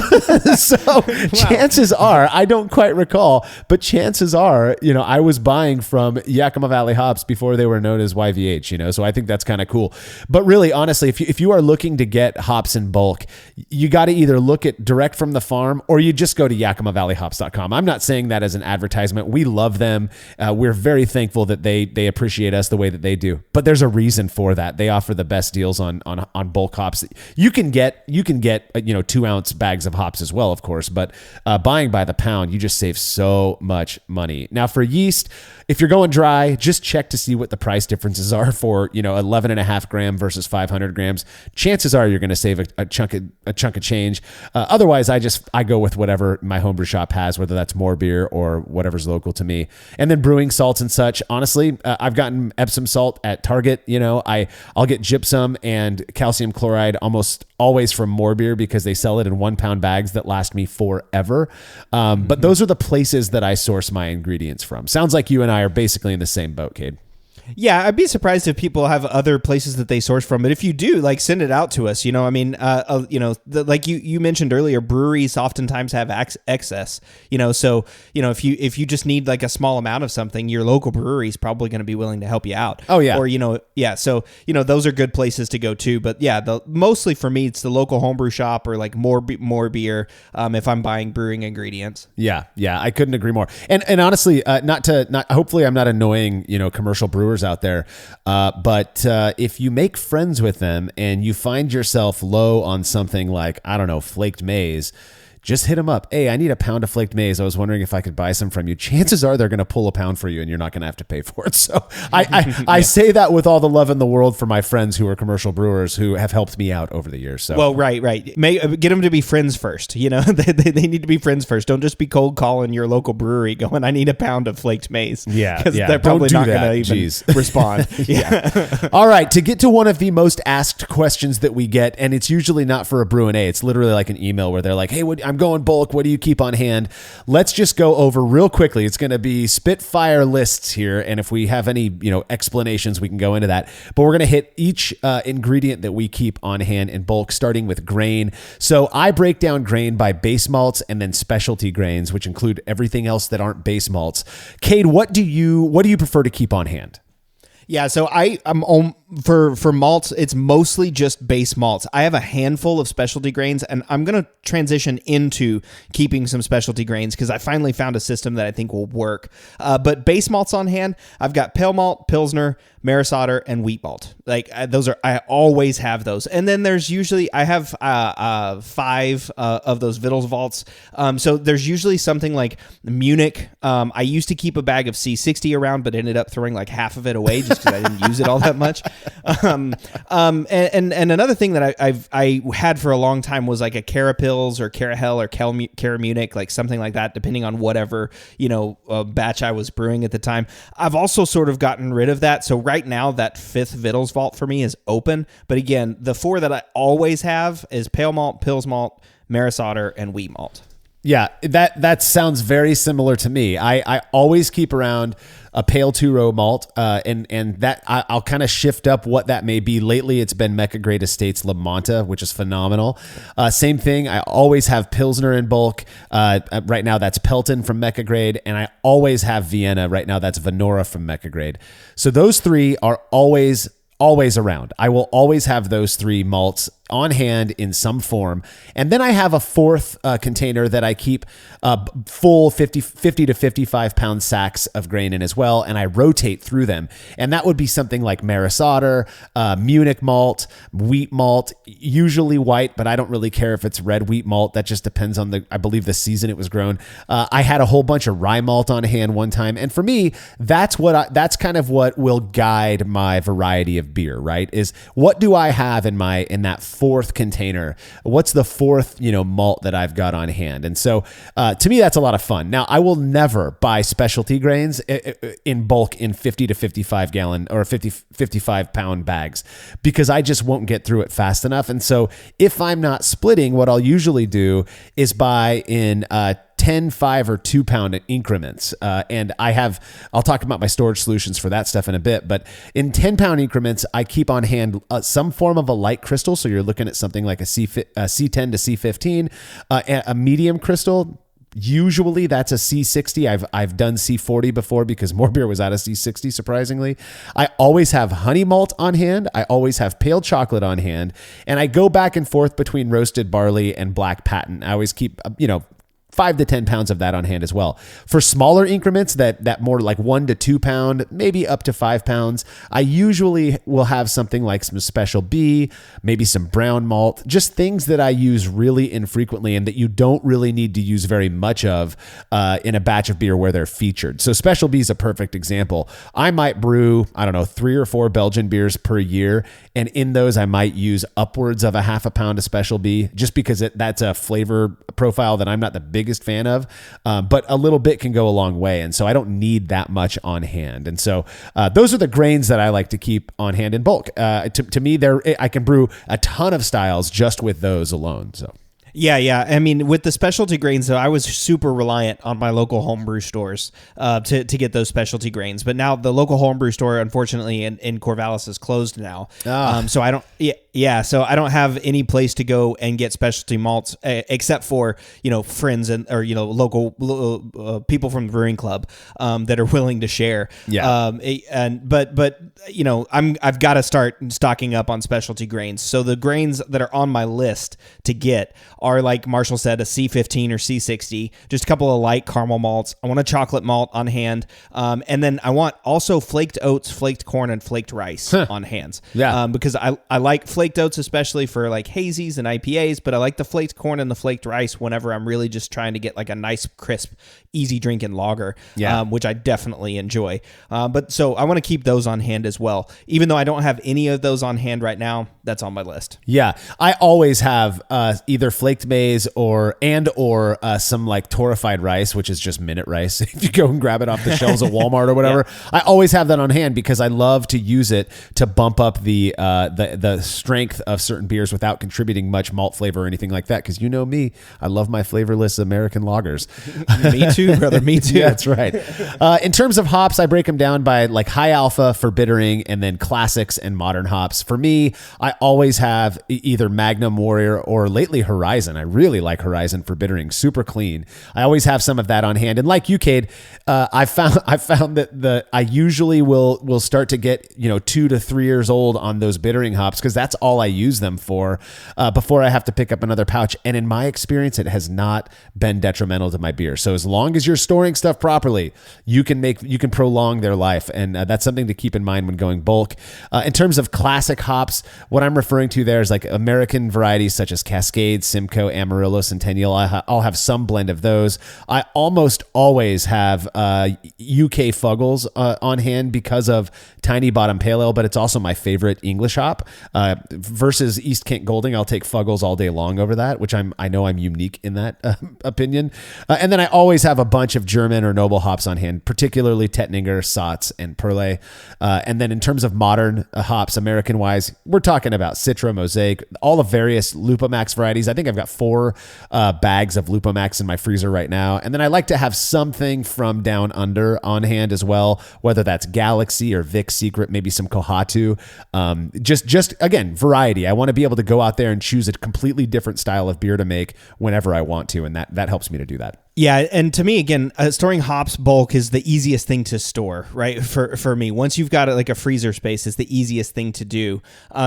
chances are, I don't quite recall, but chances are, I was buying from Yakima Valley Hops before they were known as YVH, so I think that's kind of cool. But really, honestly, if you are looking to get hops in bulk, you got to either look at direct from the farm or you just go to YakimaValleyHops.com. I'm not saying that as an advertisement. We love them. We're very thankful that they appreciate us the way that they do. But there's a reason for that. They offer the best deals on bulk hops. You can get 2 ounce bags of hops as well, of course, but buying by the pound, you just save so much money. Now for yeast, if you're going dry, just check to see what the price differences are for 11.5 gram versus 500 grams. Chances are you're going to save a chunk of change. Otherwise, I go with whatever my homebrew shop has, whether that's more beer or whatever's local to me. And then brewing salts and such. Honestly, I've gotten Epsom salt at Target. I'll get gypsum and calcium chloride almost always from more beer because they sell it in 1 pound bags that last me forever. But those are the places that I source my ingredients from. Sounds like you and I are basically in the same boat, Cade. Yeah, I'd be surprised if people have other places that they source from. But if you do, send it out to us. Like you mentioned earlier, breweries oftentimes have excess. So if you just need like a small amount of something, your local brewery is probably going to be willing to help you out. Oh yeah. Or So those are good places to go to. But yeah, mostly for me, it's the local homebrew shop or like more beer. If I'm buying brewing ingredients. Yeah, I couldn't agree more. And honestly, hopefully I'm not annoying commercial brewers out there. But if you make friends with them and you find yourself low on something like, I don't know, flaked maize, just hit them up. Hey, I need a pound of flaked maize. I was wondering if I could buy some from you. Chances are they're going to pull a pound for you and you're not going to have to pay for it. So I say that with all the love in the world for my friends who are commercial brewers who have helped me out over the years. So well, right. Get them to be friends first. They need to be friends first. Don't just be cold calling your local brewery going, I need a pound of flaked maize. Yeah. Because they're probably not going to even respond. Yeah. All right. To get to one of the most asked questions that we get, and it's usually not for a brew and A, it's literally like an email where they're like, hey, I'm going bulk. What do you keep on hand? Let's just go over real quickly. It's going to be spitfire lists here. And if we have any, explanations, we can go into that. But we're going to hit each ingredient that we keep on hand in bulk, starting with grain. So I break down grain by base malts and then specialty grains, which include everything else that aren't base malts. Cade, what do you prefer to keep on hand? Yeah, so I'm for malts, it's mostly just base malts. I have a handful of specialty grains, and I'm going to transition into keeping some specialty grains because I finally found a system that I think will work. But base malts on hand, I've got pale malt, Pilsner, Maris Otter, and wheat malt. I always have those. And then there's usually, I have 5 of those Vittles vaults. So there's usually something like Munich. I used to keep a bag of C60 around, but ended up throwing like half of it away just because I didn't use it all that much. And another thing that I had for a long time was like a Carapils or Carahel or Caramunic, like something like that, depending on whatever, batch I was brewing at the time. I've also sort of gotten rid of that. So right now that fifth Vittles vault for me is open. But again, the four that I always have is Pale Malt, Pils Malt, Maris Otter, and Wheat Malt. Yeah, that sounds very similar to me. I always keep around a pale 2-row malt, and that I'll kind of shift up what that may be. Lately, it's been Mecca Grade Estates La Manta, which is phenomenal. Same thing. I always have Pilsner in bulk. Right now, that's Pelton from Mecca Grade, and I always have Vienna. Right now, that's Venora from Mecca Grade. So those three are always around. I will always have those three malts on hand in some form. And then I have a fourth container that I keep full 50 to 55 pound sacks of grain in as well. And I rotate through them. And that would be something like Maris Otter, Munich malt, wheat malt, usually white, but I don't really care if it's red wheat malt. That just depends on I believe the season it was grown. I had a whole bunch of rye malt on hand one time. And for me, that's kind of what will guide my variety of beer, right? Is what do I have in that fourth container? What's the fourth, malt that I've got on hand? And so to me, that's a lot of fun. Now, I will never buy specialty grains in bulk in 50 to 55 gallon or 55 pound bags because I just won't get through it fast enough. And so if I'm not splitting, what I'll usually do is buy in 10, 5, or 2 pound increments. And I'll talk about my storage solutions for that stuff in a bit, but in 10 pound increments, I keep on hand some form of a light crystal. So you're looking at something like a C10 to C15, a medium crystal. Usually that's a C60. I've done C40 before because more beer was out of C60, surprisingly. I always have honey malt on hand. I always have pale chocolate on hand. And I go back and forth between roasted barley and black patent. I always keep, 5 to 10 pounds of that on hand as well. For smaller increments, that more like 1 to 2 pound, maybe up to 5 pounds, I usually will have something like some Special B, maybe some brown malt, just things that I use really infrequently and that you don't really need to use very much of in a batch of beer where they're featured. So Special B is a perfect example. I might brew, 3 or 4 Belgian beers per year, and in those I might use upwards of a half a pound of Special B just because that's a flavor profile that I'm not the biggest fan of, but a little bit can go a long way. And so I don't need that much on hand. And so those are the grains that I like to keep on hand in bulk. To me, I can brew a ton of styles just with those alone. So. Yeah. I mean, with the specialty grains, though, I was super reliant on my local homebrew stores to get those specialty grains. But now the local homebrew store, unfortunately, in Corvallis is closed now. So I don't. So I don't have any place to go and get specialty malts except for friends or local people from the brewing club that are willing to share. Yeah. But I've got to start stocking up on specialty grains. So the grains that are on my list to get are, like Marshall said, a C15 or C60, just a couple of light caramel malts. I want a chocolate malt on hand. And then I want also flaked oats, flaked corn, and flaked rice on hands. Yeah. Because I like flaked oats, especially for like hazies and IPAs, but I like the flaked corn and the flaked rice whenever I'm really just trying to get like a nice, crisp, easy drinking lager, which I definitely enjoy. But so I want to keep those on hand as well. Even though I don't have any of those on hand right now, that's on my list. Yeah. I always have either flaked maize or some like torrefied rice, which is just minute rice. If you go and grab it off the shelves at Walmart or whatever, I always have that on hand because I love to use it to bump up the strength of certain beers without contributing much malt flavor or anything like that. Because me, I love my flavorless American lagers. Me too, brother. Me too. Yeah, that's right. In terms of hops, I break them down by like high alpha for bittering and then classics and modern hops. For me, I always have either Magnum Warrior or lately Horizon. I really like Horizon for bittering, super clean. I always have some of that on hand. And like you, Cade, I found that I usually will start to get 2 to 3 years old on those bittering hops because that's all I use them for before I have to pick up another pouch. And in my experience, it has not been detrimental to my beer. So as long as you're storing stuff properly, you can prolong their life, and that's something to keep in mind when going bulk. In terms of classic hops, what I'm referring to there is like American varieties such as Cascade, Simcoe, Simcoe, Amarillo, Centennial. I'll have some blend of those. I almost always have UK Fuggles on hand because of Tiny Bottom Pale Ale, but it's also my favorite English hop. Versus East Kent Golding, I'll take Fuggles all day long over that, which I know I'm unique in that opinion. And then I always have a bunch of German or noble hops on hand, particularly Tettnanger, Satz, and Perle. And then in terms of modern hops, American-wise, we're talking about Citra, Mosaic, all the various Lupomax varieties. I think I've got 4 bags of Lupomax in my freezer right now. And then I like to have something from down under on hand as well, whether that's Galaxy or Vic Secret, maybe some Kohatu. Just again, variety. I want to be able to go out there and choose a completely different style of beer to make whenever I want to. And that helps me to do that. Yeah, and to me, again, storing hops bulk is the easiest thing to store, right? For me, once you've got like a freezer space, it's the easiest thing to do.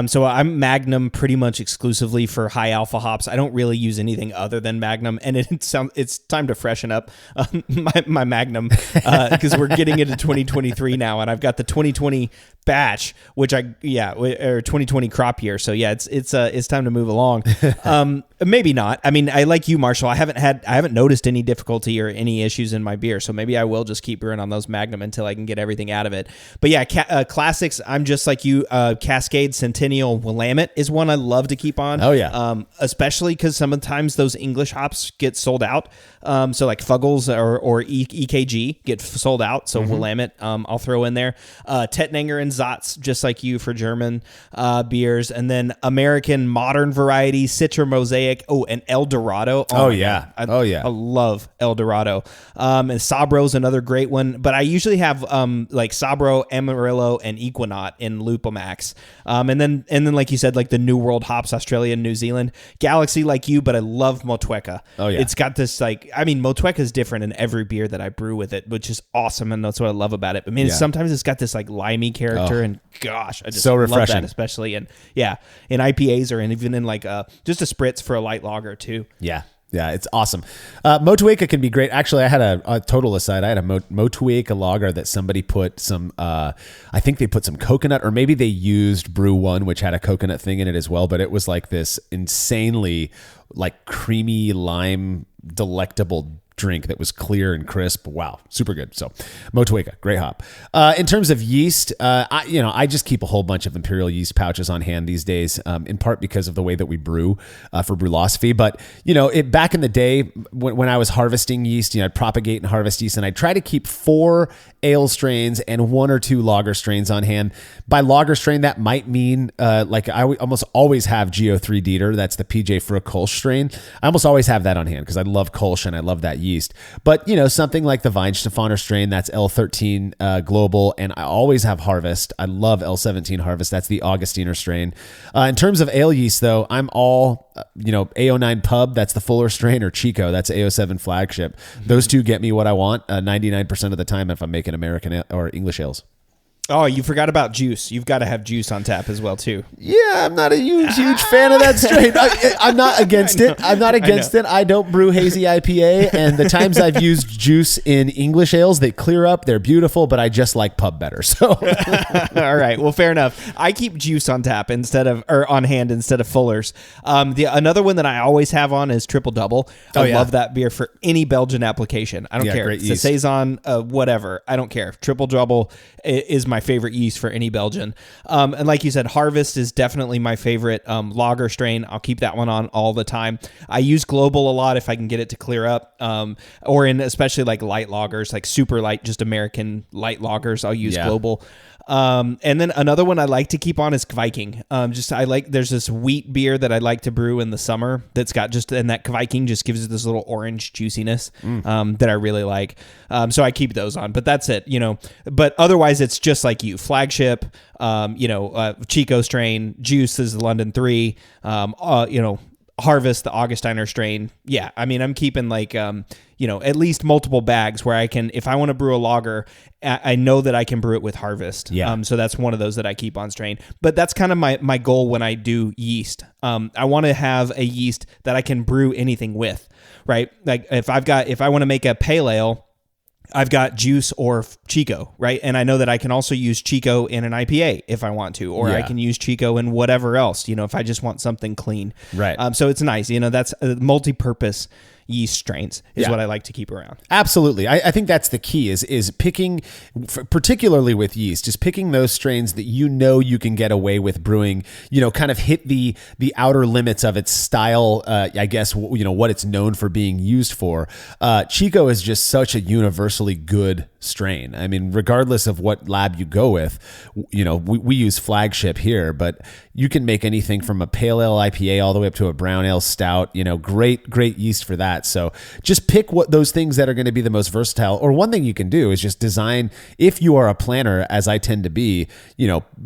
So I'm Magnum pretty much exclusively for high alpha hops. I don't really use anything other than Magnum, and it's time to freshen up my Magnum because we're getting into 2023 now, and I've got the 2020 batch, which or 2020 crop year. So yeah, it's time to move along. Maybe not. I mean, I like you, Marshall. I haven't noticed any difficulty or any issues in my beer, so maybe I will just keep brewing on those Magnum until I can get everything out of it. But yeah, classics. I'm just like you. Cascade, Centennial, Willamette is one I love to keep on. Oh yeah. Especially because sometimes those English hops get sold out. So like Fuggles or EKG get sold out. So Willamette, I'll throw in there. Tettnanger and Satz, just like you for German beers, and then American modern varieties, Citra, Mosaic. Oh, and El Dorado. Oh yeah. I love El Dorado. And Sabro's another great one, but I usually have like Sabro, Amarillo, and Equinaut in Lupomax. And then like you said, like the New World hops, Australia and New Zealand. Galaxy like you, but I love Motueka. Oh yeah. It's got this Motueka is different in every beer that I brew with it, which is awesome, and that's what I love about it. I mean, sometimes it's got this like limey character, and gosh, I just so refreshing. love that, especially in IPAs or even in like just a spritz for a light lager too. Yeah, it's awesome. Motueka can be great. Actually, I had a total aside. I had a Motueka lager that somebody put some, I think they put some coconut, or maybe they used Brew One, which had a coconut thing in it as well. But it was like this insanely like creamy lime, delectable drink that was clear and crisp. Wow, super good. So Motueka, great hop. In terms of yeast, I just keep a whole bunch of imperial yeast pouches on hand these days, in part because of the way that we brew for Brewlosophy. But back in the day when I was harvesting yeast, I'd propagate and harvest yeast, and I'd try to keep 4 ale strains and 1 or 2 lager strains on hand. By lager strain, that might mean like I almost always have Geo3 Dieter. That's the PJ for a Kolsch strain. I almost always have that on hand because I love Kolsch and I love that yeast. But something like the Weinstefaner strain, that's L13 Global, and I always have Harvest. I love L17 Harvest. That's the Augustiner strain. In terms of ale yeast, though, I'm all AO9 Pub. That's the Fuller strain, or Chico. That's AO7 Flagship. Those two get me what I want 99% of the time if I'm making American or English ales. Oh, you forgot about juice. You've got to have juice on tap as well, too. Yeah, I'm not a huge fan of that strain. I'm not against it. I'm not against it. I don't brew hazy IPA, and the times I've used juice in English ales, they clear up. They're beautiful, but I just like pub better. So, all right. Well, fair enough. I keep juice on tap on hand instead of Fuller's. Another one that I always have on is Triple Double. I love that beer for any Belgian application. I don't care. It's a saison, whatever. I don't care. Triple Double is my favorite yeast for any Belgian. And like you said, Harvest is definitely my favorite lager strain. I'll keep that one on all the time. I use Global a lot if I can get it to clear up, or in especially like light lagers, like super light, just American light lagers. I'll use Global. And then another one I like to keep on is Viking. There's this wheat beer that I like to brew in the summer that's got and that Viking just gives it this little orange juiciness that I really like. So I keep those on, but that's it, but otherwise it's just like you, Flagship, Chico strain, Juice is the London 3, Harvest, the Augustiner strain. Yeah, I mean, I'm keeping like, at least multiple bags where I can, if I want to brew a lager, I know that I can brew it with Harvest. Yeah. So that's one of those that I keep on strain. But that's kind of my goal when I do yeast. I want to have a yeast that I can brew anything with, right? Like if I want to make a pale ale, I've got juice or Chico, right? And I know that I can also use Chico in an IPA if I want to, or I can use Chico in whatever else, if I just want something clean. Right. So it's nice. That's multi-purpose yeast strains is what I like to keep around. Absolutely. I think that's the key is picking, particularly with yeast, is picking those strains that you can get away with brewing, kind of hit the outer limits of its style, I guess, what it's known for being used for. Chico is just such a universally good strain. I mean, regardless of what lab you go with, we use Flagship here, but you can make anything from a pale ale IPA all the way up to a brown ale stout, great yeast for that. So just pick what those things that are going to be the most versatile. Or one thing you can do is just design, if you are a planner, as I tend to be,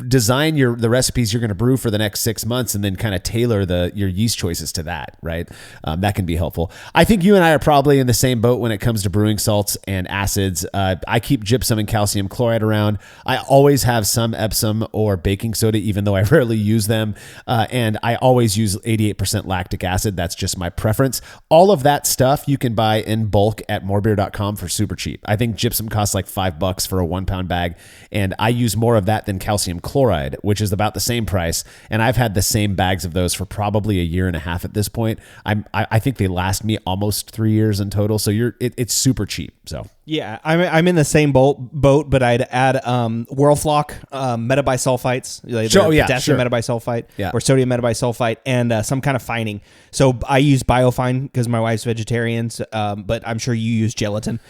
design the recipes you're going to brew for the next 6 months and then kind of tailor your yeast choices to that, right? That can be helpful. I think you and I are probably in the same boat when it comes to brewing salts and acids. I keep gypsum and calcium chloride around. I always have some Epsom or baking soda, even though I rarely use them. And I always use 88% lactic acid. That's just my preference. All of that stuff you can buy in bulk at morebeer.com for super cheap. I think gypsum costs like $5 for a 1 pound bag. And I use more of that than calcium chloride, which is about the same price. And I've had the same bags of those for probably a year and a half at this point. I think they last me almost 3 years in total. So it's super cheap. So yeah, I'm in the same boat, but I'd add Whirlfloc metabisulfites, potassium metabisulfite or sodium metabisulfite, and some kind of fining. So I use Biofine because my wife's vegetarian, but I'm sure you use gelatin.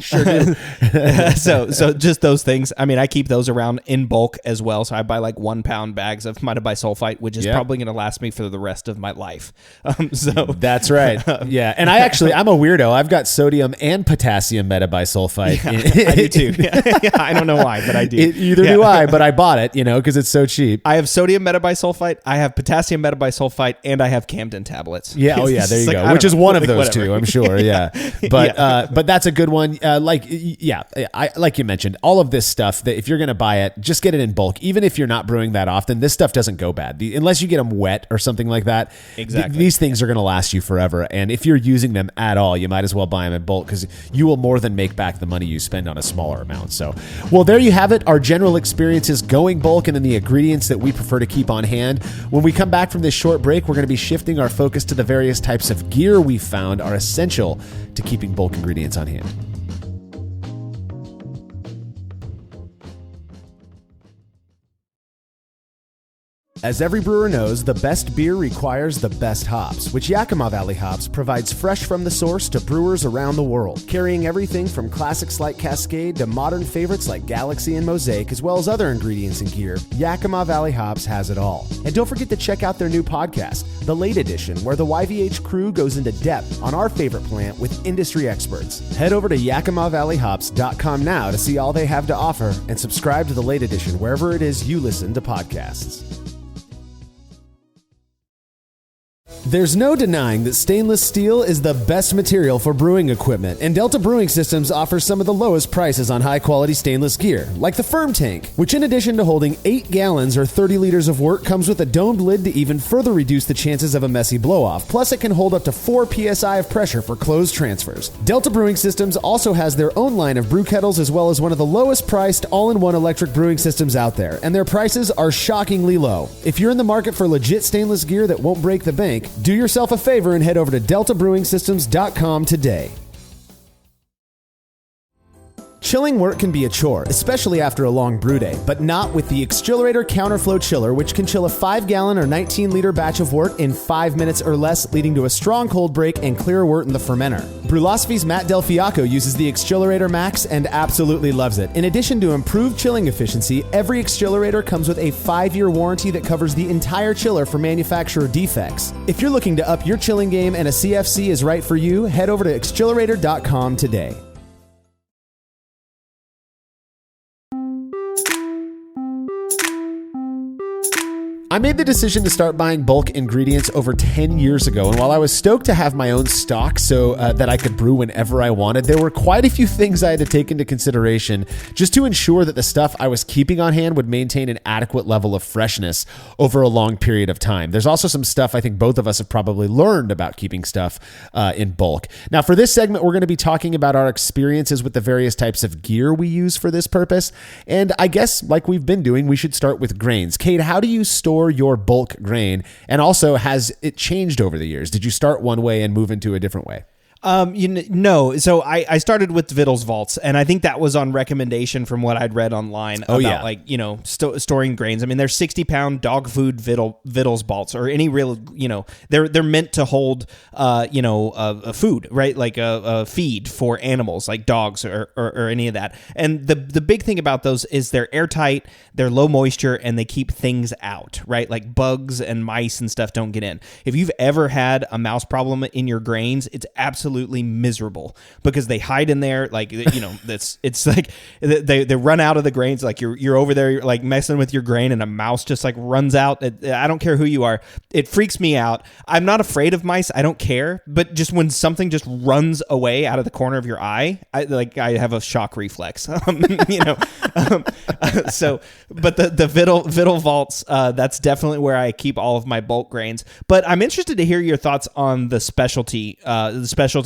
Sure do. so just those things. I mean, I keep those around in bulk as well. So I buy like 1 pound bags of metabisulfite, which is probably going to last me for the rest of my life. So that's right. Yeah, and I'm a weirdo. I've got sodium and potassium metabisulfite. Yeah, I do too. Yeah, I don't know why, but I do. Either do I, but I bought it, because it's so cheap. I have sodium metabisulfite, I have potassium metabisulfite, and I have Camden tablets. Yeah, there you go. Which is one of those two, I'm sure. Yeah, but that's a good one. Like you mentioned, all of this stuff that if you're going to buy it, just get it in bulk. Even if you're not brewing that often, this stuff doesn't go bad unless you get them wet or something like that. Exactly. These things are going to last you forever, and if you're using them at all, you might as well buy them in bulk because you will more than make back the money you spend on a smaller amount. So, well, there you have it. Our general experiences going bulk and then the ingredients that we prefer to keep on hand. When we come back from this short break, we're going to be shifting our focus to the various types of gear we found are essential to keeping bulk ingredients on hand. As every brewer knows, the best beer requires the best hops, which Yakima Valley Hops provides fresh from the source to brewers around the world, carrying everything from classics like Cascade to modern favorites like Galaxy and Mosaic, as well as other ingredients and gear. Yakima Valley Hops has it all. And don't forget to check out their new podcast, The Late Edition, where the YVH crew goes into depth on our favorite plant with industry experts. Head over to YakimaValleyHops.com now to see all they have to offer and subscribe to The Late Edition wherever it is you listen to podcasts. There's no denying that stainless steel is the best material for brewing equipment, and Delta Brewing Systems offers some of the lowest prices on high-quality stainless gear, like the Firm Tank, which in addition to holding 8 gallons or 30 liters of wort, comes with a domed lid to even further reduce the chances of a messy blow-off. Plus, it can hold up to 4 psi of pressure for closed transfers. Delta Brewing Systems also has their own line of brew kettles, as well as one of the lowest-priced all-in-one electric brewing systems out there, and their prices are shockingly low. If you're in the market for legit stainless gear that won't break the bank, do yourself a favor and head over to deltabrewingsystems.com today. Chilling wort can be a chore, especially after a long brew day, but not with the exGEERitor Counterflow Chiller, which can chill a 5-gallon or 19-liter batch of wort in 5 minutes or less, leading to a strong cold break and clear wort in the fermenter. Brulosophy's Matt Del Fiacco uses the exGEERitor Max and absolutely loves it. In addition to improved chilling efficiency, every exGEERitor comes with a 5-year warranty that covers the entire chiller for manufacturer defects. If you're looking to up your chilling game and a CFC is right for you, head over to exGEERitor.com today. I made the decision to start buying bulk ingredients over 10 years ago, and while I was stoked to have my own stock so that I could brew whenever I wanted, there were quite a few things I had to take into consideration just to ensure that the stuff I was keeping on hand would maintain an adequate level of freshness over a long period of time. There's also some stuff I think both of us have probably learned about keeping stuff in bulk. Now, for this segment, we're going to be talking about our experiences with the various types of gear we use for this purpose, and I guess, like we've been doing, we should start with grains. Cade, how do you store your bulk grain? And also, has it changed over the years? Did you start one way and move into a different way? No. So I started with Vittles Vaults, and I think that was on recommendation from what I'd read online about storing grains. I mean, they're 60-pound dog food Vittles Vaults, or any real, they're meant to hold, a food, right? Like a feed for animals, like dogs or any of that. And the big thing about those is they're airtight, they're low moisture, and they keep things out, right? Like bugs and mice and stuff don't get in. If you've ever had a mouse problem in your grains, it's absolutely miserable because they hide in there, like it's like they run out of the grains, like you're over there, you're like messing with your grain and a mouse just like runs out. I don't care who you are, it freaks me out. I'm not afraid of mice, I don't care, but just when something just runs away out of the corner of your eye, I have a shock reflex. So but the Vittle Vaults, that's definitely where I keep all of my bulk grains. But I'm interested to hear your thoughts on the specialty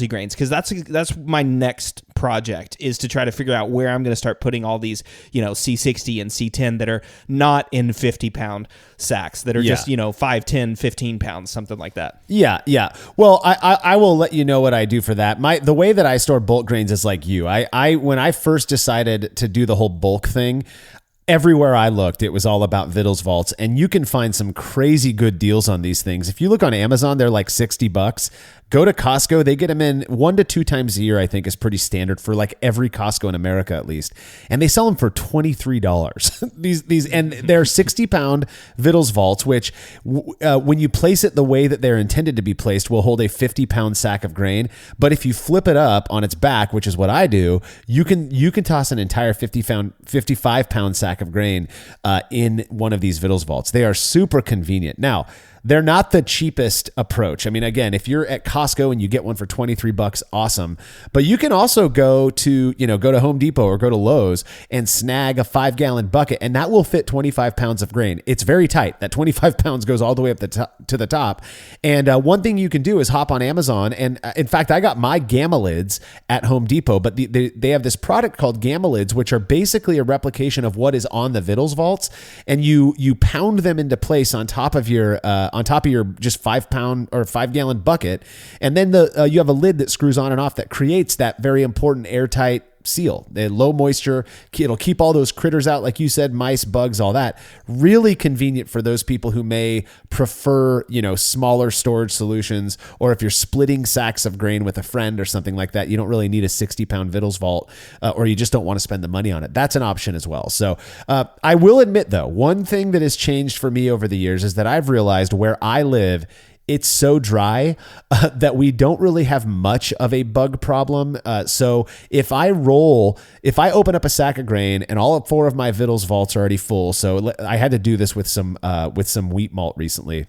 grains, because that's my next project, is to try to figure out where I'm going to start putting all these, C60 and C10 that are not in 50-pound sacks, that are just, 5, 10, 15 pounds, something like that. Yeah. Well, I will let you know what I do for that. The way that I store bulk grains is like you. When I first decided to do the whole bulk thing, everywhere I looked, it was all about Vittles Vaults, and you can find some crazy good deals on these things. If you look on Amazon, they're like $60. Go to Costco. They get them in 1 to 2 times a year, I think, is pretty standard for like every Costco in America at least. And they sell them for $23. these and they're 60-pound Vittles Vaults, which when you place it the way that they're intended to be placed, will hold a 50-pound sack of grain. But if you flip it up on its back, which is what I do, you can toss an entire 55-pound sack of grain in one of these Vittles Vaults. They are super convenient. Now, they're not the cheapest approach. I mean, again, if you're at Costco and you get one for $23, awesome. But you can also go to Home Depot or go to Lowe's and snag a 5-gallon bucket, and that will fit 25 pounds of grain. It's very tight. That 25 pounds goes all the way up to the top. And one thing you can do is hop on Amazon. And in fact, I got my Gamma Lids at Home Depot, but they have this product called Gamma Lids, which are basically a replication of what is on the Vittles Vaults. And you pound them into place on top of your just 5-pound or 5-gallon bucket, and then you have a lid that screws on and off that creates that very important airtight seal. The low moisture, it'll keep all those critters out, like you said, mice, bugs, all that. Really convenient for those people who may prefer, smaller storage solutions, or if you're splitting sacks of grain with a friend or something like that, you don't really need a 60-pound Vittles Vault, or you just don't want to spend the money on it. That's an option as well. So I will admit, though, one thing that has changed for me over the years is that I've realized where I live, it's so dry that we don't really have much of a bug problem. So if I open up a sack of grain and all 4 of my Vittles Vaults are already full, so I had to do this with some wheat malt recently.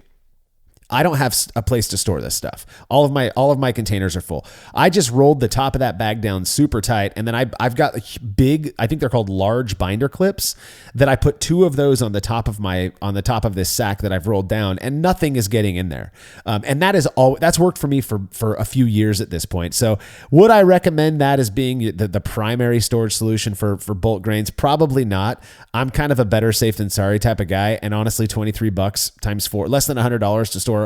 I don't have a place to store this stuff. All of my containers are full. I just rolled the top of that bag down super tight, and then I've got big, I think they're called large binder clips, that I put 2 of those on the top of this sack that I've rolled down, and nothing is getting in there. And that's worked for me for a few years at this point. So would I recommend that as being the primary storage solution for bulk grains? Probably not. I'm kind of a better safe than sorry type of guy, and honestly, $23 times 4, less than $100 to store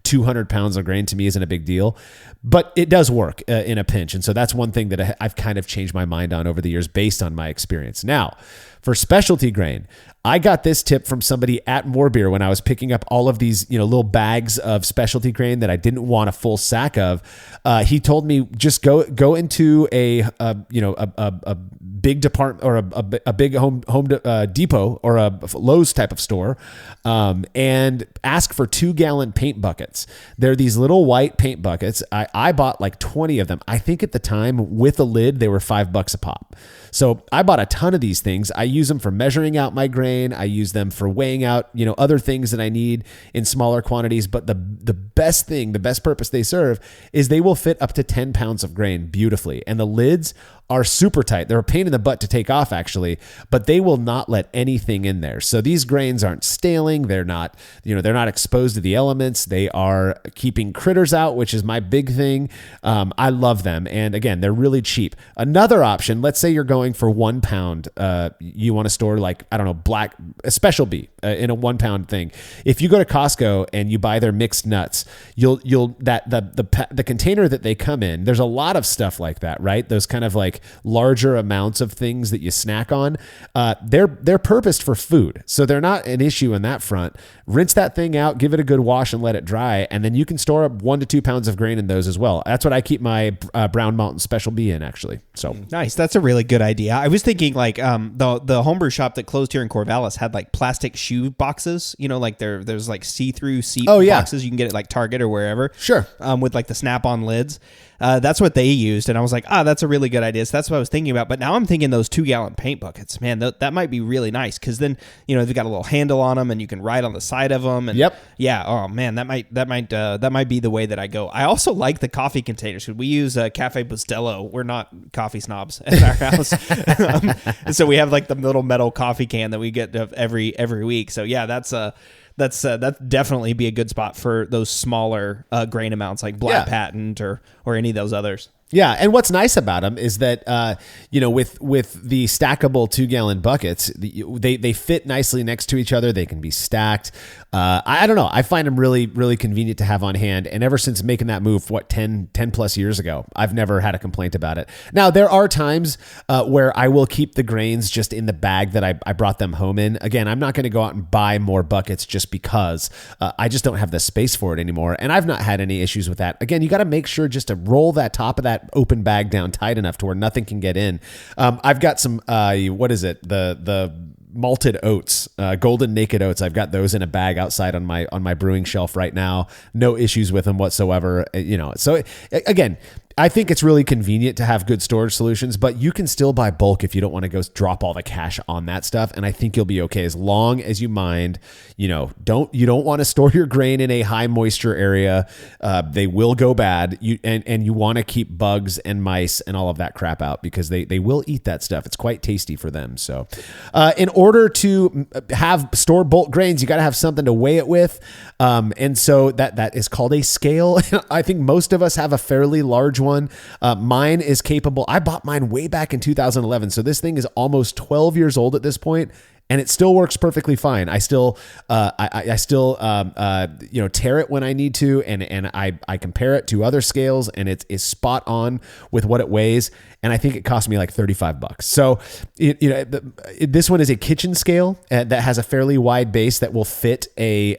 200 pounds of grain to me isn't a big deal, but it does work in a pinch. And so that's one thing that I've kind of changed my mind on over the years based on my experience. Now, for specialty grain, I got this tip from somebody at More Beer when I was picking up all of these, little bags of specialty grain that I didn't want a full sack of. He told me just go into a big department or a big home depot or a Lowe's type of store, and ask for 2 gallons 2-gallon paint buckets. They're these little white paint buckets. I bought like 20 of them. I think at the time with a lid, they were $5 a pop. So I bought a ton of these things. I use them for measuring out my grain. I use them for weighing out, other things that I need in smaller quantities. But the best thing, the best purpose they serve is they will fit up to 10 pounds of grain beautifully. And the lids are super tight. They're a pain in the butt to take off actually, but they will not let anything in there. So these grains aren't staling. They're not, they're not exposed to the elements. They are keeping critters out, which is my big thing. I love them. And again, they're really cheap. Another option, let's say you're going for 1 pound. You want to store like, I don't know, a special B in a 1 pound thing. If you go to Costco and you buy their mixed nuts, the container that they come in, there's a lot of stuff like that, right? Those kind of like larger amounts of things that you snack on. They're purposed for food. So they're not an issue in that front. Rinse that thing out, give it a good wash and let it dry. And then you can store up 1 to 2 pounds of grain in those as well. That's what I keep my Brown Mountain Special B in actually. So nice. That's a really good idea. I was thinking like the homebrew shop that closed here in Corvallis had like plastic shoe boxes, like there's like see-through seat boxes. You can get it like Target or wherever. Sure. With like the snap-on lids. That's what they used. And I was like, that's a really good idea. So that's what I was thinking about. But now I'm thinking those 2-gallon paint buckets, man, that might be really nice. Cause then, they've got a little handle on them and you can write on the side of them. And yep. Yeah. Oh man, that might be the way that I go. I also like the coffee containers. We use Cafe Bustelo. We're not coffee snobs at our house. So we have like the little metal coffee can that we get every week. So yeah, that's definitely be a good spot for those smaller grain amounts like Black Patent or any of those others. Yeah, and what's nice about them is that with the stackable 2-gallon buckets, they fit nicely next to each other. They can be stacked. I don't know. I find them really, really convenient to have on hand. And ever since making that move, 10 plus years ago, I've never had a complaint about it. Now, there are times where I will keep the grains just in the bag that I brought them home in. Again, I'm not going to go out and buy more buckets just because I just don't have the space for it anymore. And I've not had any issues with that. Again, you got to make sure just to roll that top of that open bag down tight enough to where nothing can get in. I've got some, the malted oats, golden naked oats. I've got those in a bag outside on my brewing shelf right now. No issues with them whatsoever. So again, I think it's really convenient to have good storage solutions, but you can still buy bulk if you don't want to go drop all the cash on that stuff. And I think you'll be okay as long as you mind, you don't want to store your grain in a high moisture area. They will go bad. And you want to keep bugs and mice and all of that crap out because they will eat that stuff. It's quite tasty for them. So, in order to have store bulk grains, you got to have something to weigh it with. And so that is called a scale. I think most of us have a fairly large one. Mine is capable. I bought mine way back in 2011. So this thing is almost 12 years old at this point, and it still works perfectly fine. I still, I still tear it when I need to, and I compare it to other scales, and it's spot on with what it weighs. And I think it cost me like $35. So, this one is a kitchen scale that has a fairly wide base that will fit a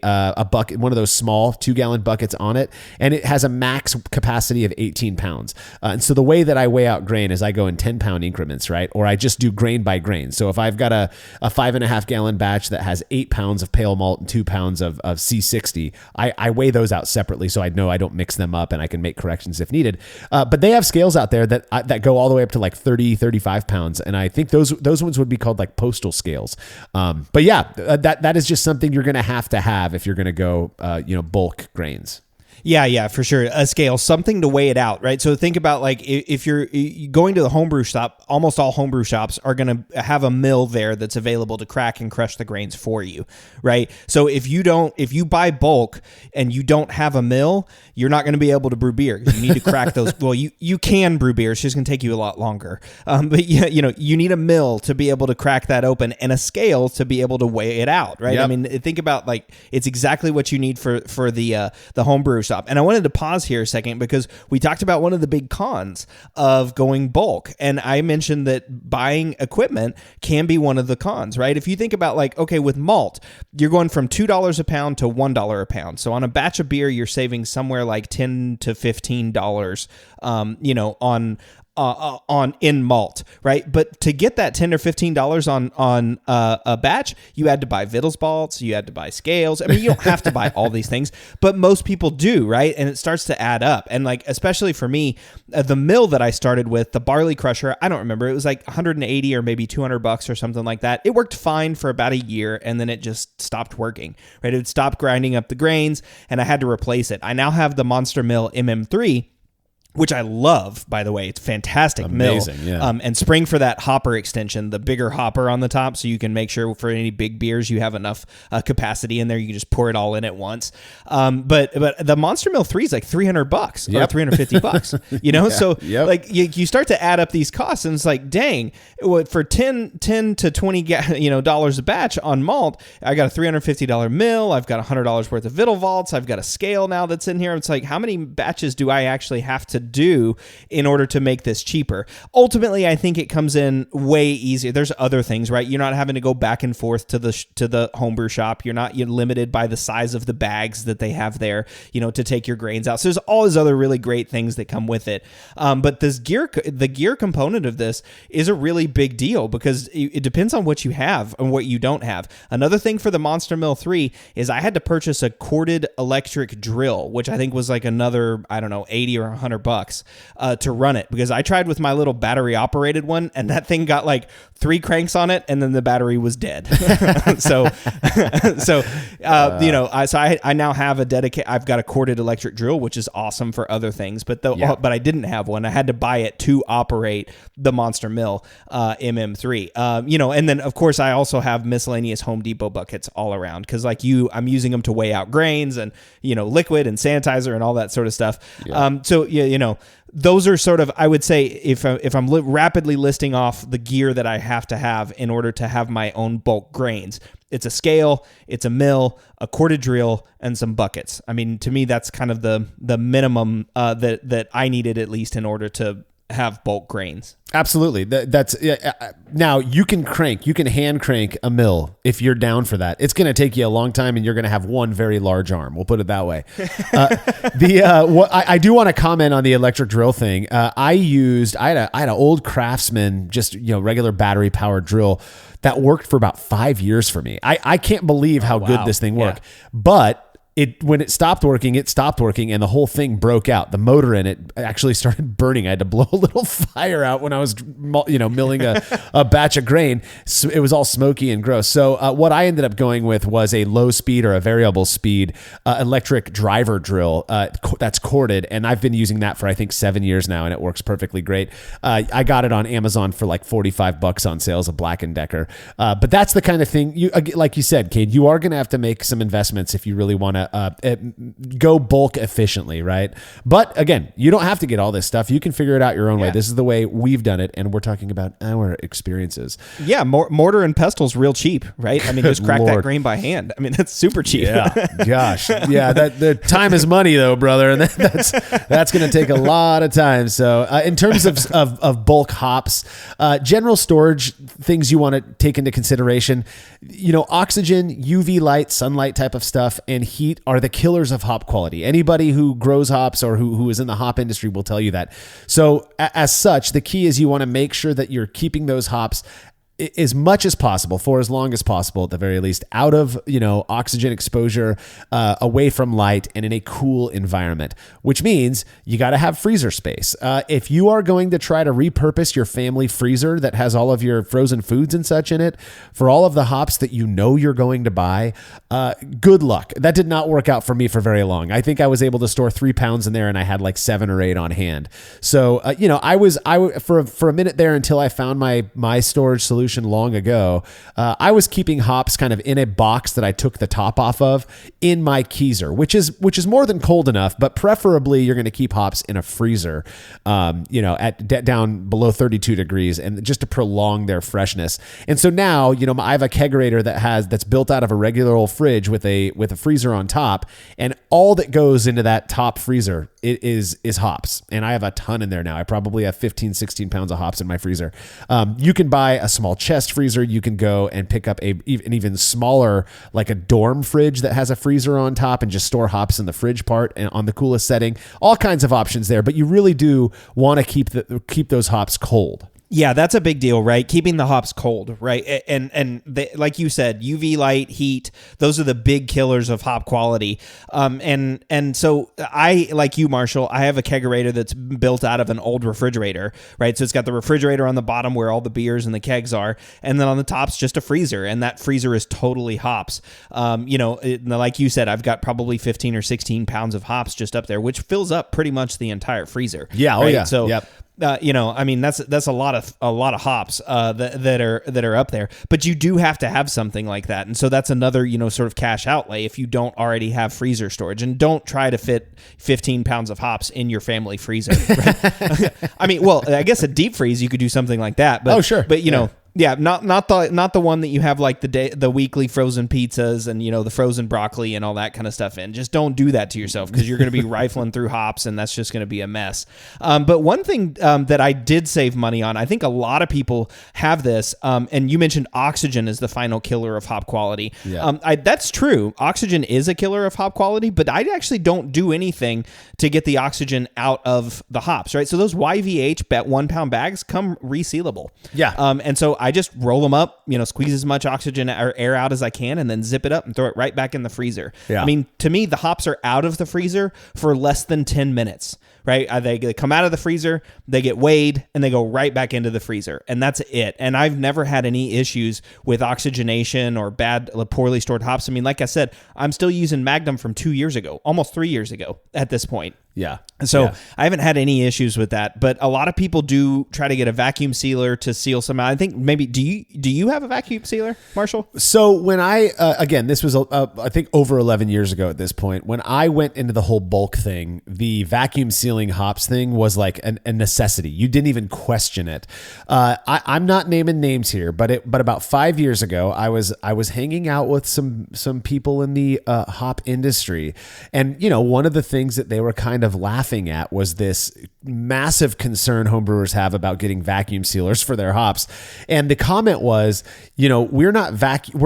bucket, one of those small 2-gallon buckets on it, and it has a max capacity of 18 pounds. And so the way that I weigh out grain is I go in 10-pound increments, right? Or I just do grain by grain. So if I've got a 5.5-gallon batch that has 8 pounds of pale malt and 2 pounds of C60, I weigh those out separately so I know I don't mix them up and I can make corrections if needed. But they have scales out there that go all the way up to like 30, 35 pounds. And I think those ones would be called like postal scales. But yeah, that is just something you're going to have if you're going to go, bulk grains. Yeah, for sure. A scale, something to weigh it out, right? So think about like if you're going to the homebrew shop, almost all homebrew shops are going to have a mill there that's available to crack and crush the grains for you, right? So if you buy bulk and you don't have a mill, you're not going to be able to brew beer. You need to crack those. Well, you can brew beer. It's just going to take you a lot longer. But you need a mill to be able to crack that open and a scale to be able to weigh it out, right? Yep. I mean, think about like it's exactly what you need for the homebrew shop. And I wanted to pause here a second because we talked about one of the big cons of going bulk. And I mentioned that buying equipment can be one of the cons, right? If you think about like, okay, with malt, you're going from $2 a pound to $1 a pound. So on a batch of beer, you're saving somewhere like $10 to $15, on in malt, right? But to get that $10 or $15 on a batch, you had to buy Vittles balls, you had to buy scales. I mean, you don't have to buy all these things, but most people do, right? And it starts to add up. And like, especially for me, the mill that I started with, the barley crusher, I don't remember, it was like 180 or maybe $200 or something like that. It worked fine for about a year, and then it just stopped working, right? It would stop grinding up the grains, and I had to replace it. I now have the Monster Mill MM3, which I love, by the way. It's fantastic. Amazing, mill. yeah. And spring for that hopper extension, the bigger hopper on the top, so you can make sure for any big beers you have enough capacity in there. You can just pour it all in at once. But the Monster Mill 3 is like $300 or $350, you know? So like you start to add up these costs, and it's like, dang, for 10 to 20 dollars a batch on malt, I got a $350 mill. I've got $100 worth of Vittle vaults. I've got a scale now that's in here. It's like, how many batches do I actually have to do in order to make this cheaper? Ultimately, I think it comes in way easier. There's other things, right? You're not having to go back and forth to the homebrew shop. You're limited by the size of the bags that they have there, to take your grains out. So there's all these other really great things that come with it. But the gear component of this is a really big deal, because it depends on what you have and what you don't have. Another thing for the Monster Mill 3 is I had to purchase a corded electric drill, which I think was like another, I don't know, 80 or $100 to run it, because I tried with my little battery operated one, and that thing got like 3 cranks on it, and then the battery was dead. I now have I've got a corded electric drill, which is awesome for other things, but I didn't have one. I had to buy it to operate the Monster Mill MM3. And then of course I also have miscellaneous Home Depot buckets all around, because like I'm using them to weigh out grains and liquid and sanitizer and all that sort of stuff. Those are sort of, I would say, if I'm rapidly listing off the gear that I have to have in order to have my own bulk grains, it's a scale, it's a mill, a corded drill, and some buckets. I mean, to me, that's kind of the minimum that I needed, at least, in order to have bulk grains. Absolutely. Now you can hand crank a mill if you're down for that. It's going to take you a long time, and you're going to have one very large arm. We'll put it that way. I do want to comment on the electric drill thing. I had an old Craftsman, just regular battery powered drill that worked for about 5 years for me. I can't believe how good this thing worked, but when it stopped working, and the whole thing broke out. The motor in it actually started burning. I had to blow a little fire out when I was, milling a batch of grain. So it was all smoky and gross. So what I ended up going with was a low speed or a variable speed electric driver drill that's corded, and I've been using that for I think 7 years now, and it works perfectly great. I got it on Amazon for like $45 on sales of Black & Decker. But that's the kind of thing like you said, Cade, you are going to have to make some investments if you really want to go bulk efficiently, right? But again, you don't have to get all this stuff. You can figure it out your own way. This is the way we've done it, and we're talking about our experiences. Yeah, mortar and pestle's real cheap, right? I mean, just crack that grain by hand. I mean, that's super cheap. Yeah, gosh, yeah. The time is money, though, brother, and that's going to take a lot of time. So, in terms of bulk hops, general storage things you want to take into consideration, oxygen, UV light, sunlight type of stuff, and heat are the killers of hop quality. Anybody who grows hops or who is in the hop industry will tell you that. So as such, the key is you want to make sure that you're keeping those hops as much as possible, for as long as possible, at the very least, out of oxygen exposure, away from light, and in a cool environment, which means you got to have freezer space. If you are going to try to repurpose your family freezer that has all of your frozen foods and such in it for all of the hops that you're going to buy, good luck. That did not work out for me for very long. I think I was able to store 3 pounds in there, and I had like 7 or 8 on hand. So I for a minute there, until I found my storage solution long ago, I was keeping hops kind of in a box that I took the top off of in my keezer, which is more than cold enough, but preferably you're going to keep hops in a freezer, at down below 32 degrees, and just to prolong their freshness. And so now, I have a kegerator that's built out of a regular old fridge with a freezer on top, and all that goes into that top freezer is hops. And I have a ton in there now. I probably have 15, 16 pounds of hops in my freezer. You can buy a small chest freezer. You can go and pick up an even smaller, like a dorm fridge that has a freezer on top, and just store hops in the fridge part and on the coolest setting. All kinds of options there, but you really do want to keep those hops cold. Yeah, that's a big deal, right? Keeping the hops cold, right? And they, like you said, UV light, heat, those are the big killers of hop quality. And so I, like you, Marshall, I have a kegerator that's built out of an old refrigerator, right? So it's got the refrigerator on the bottom where all the beers and the kegs are, and then on the top's just a freezer, and that freezer is totally hops. Like you said, I've got probably 15 or 16 pounds of hops just up there, which fills up pretty much the entire freezer. Yeah, right? Oh yeah. So, yep. That's a lot of hops that are up there, but you do have to have something like that, and so that's another sort of cash outlay if you don't already have freezer storage. And don't try to fit 15 pounds of hops in your family freezer. Right? I guess a deep freeze you could do something like that. But, sure, but yeah, not the one that you have like the weekly frozen pizzas and the frozen broccoli and all that kind of stuff in. Just don't do that to yourself, because you're going to be rifling through hops, and that's just going to be a mess. But one thing that I did save money on, I think a lot of people have this, and you mentioned oxygen is the final killer of hop quality. Yeah. That's true. Oxygen is a killer of hop quality, but I actually don't do anything to get the oxygen out of the hops, right? So those YVH 1 pound bags come resealable. Yeah. And so I just roll them up, squeeze as much oxygen or air out as I can, and then zip it up and throw it right back in the freezer. Yeah. I mean, to me, the hops are out of the freezer for less than 10 minutes, right? They come out of the freezer, they get weighed, and they go right back into the freezer. And that's it. And I've never had any issues with oxygenation or poorly stored hops. I mean, like I said, I'm still using Magnum from 2 years ago, almost 3 years ago at this point. Yeah. So I haven't had any issues with that, but a lot of people do try to get a vacuum sealer to seal some out. I think maybe, do you have a vacuum sealer, Marshall? So when I, again, this was, I think over 11 years ago at this point, when I went into the whole bulk thing, the vacuum sealing hops thing was like a necessity. You didn't even question it. I'm not naming names here, but about 5 years ago, I was hanging out with some people in the hop industry. And, one of the things that they were kind of laughing at was this massive concern homebrewers have about getting vacuum sealers for their hops. And the comment was, we're not vacuum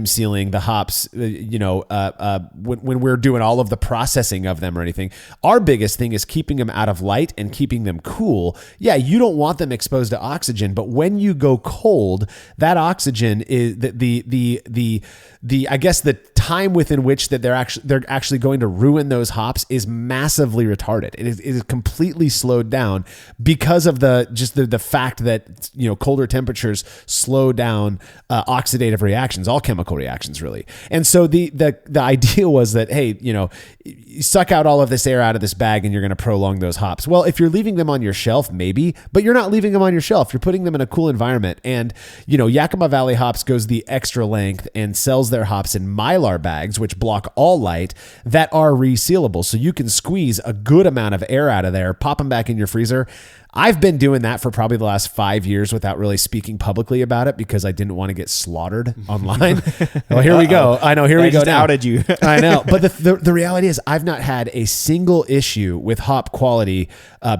sealing the hops, when we're doing all of the processing of them or anything. Our biggest thing is keeping them out of light and keeping them cool. Yeah, you don't want them exposed to oxygen, but when you go cold, that oxygen is the I guess the time within which that they're actually going to ruin those hops is massively retarded. It is completely slowed down because of the fact that colder temperatures slow down oxidative reactions, all chemical reactions really. And so the idea was that, hey, you suck out all of this air out of this bag and you're going to prolong those hops. Well, if you're leaving them on your shelf, maybe, but you're not leaving them on your shelf. You're putting them in a cool environment. And Yakima Valley Hops goes the extra length and sells their hops in Mylar bags, which block all light, that are resealable. So you can squeeze a good amount of air out of there, pop them back in your freezer. I've been doing that for probably the last 5 years without really speaking publicly about it because I didn't want to get slaughtered online. Well, here we go. I know. Here we go. Now Outed you. I know. But the reality is I've not had a single issue with hop quality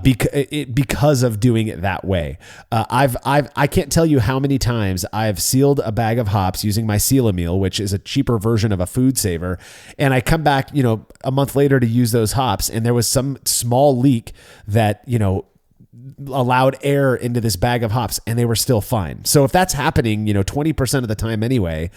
because of doing it that way. I can't tell you how many times I've sealed a bag of hops using my Seal-A-Meal, which is a cheaper version of a food saver. And I come back, a month later to use those hops, and there was some small leak that, allowed air into this bag of hops, and they were still fine. So if that's happening, 20% of the time anyway,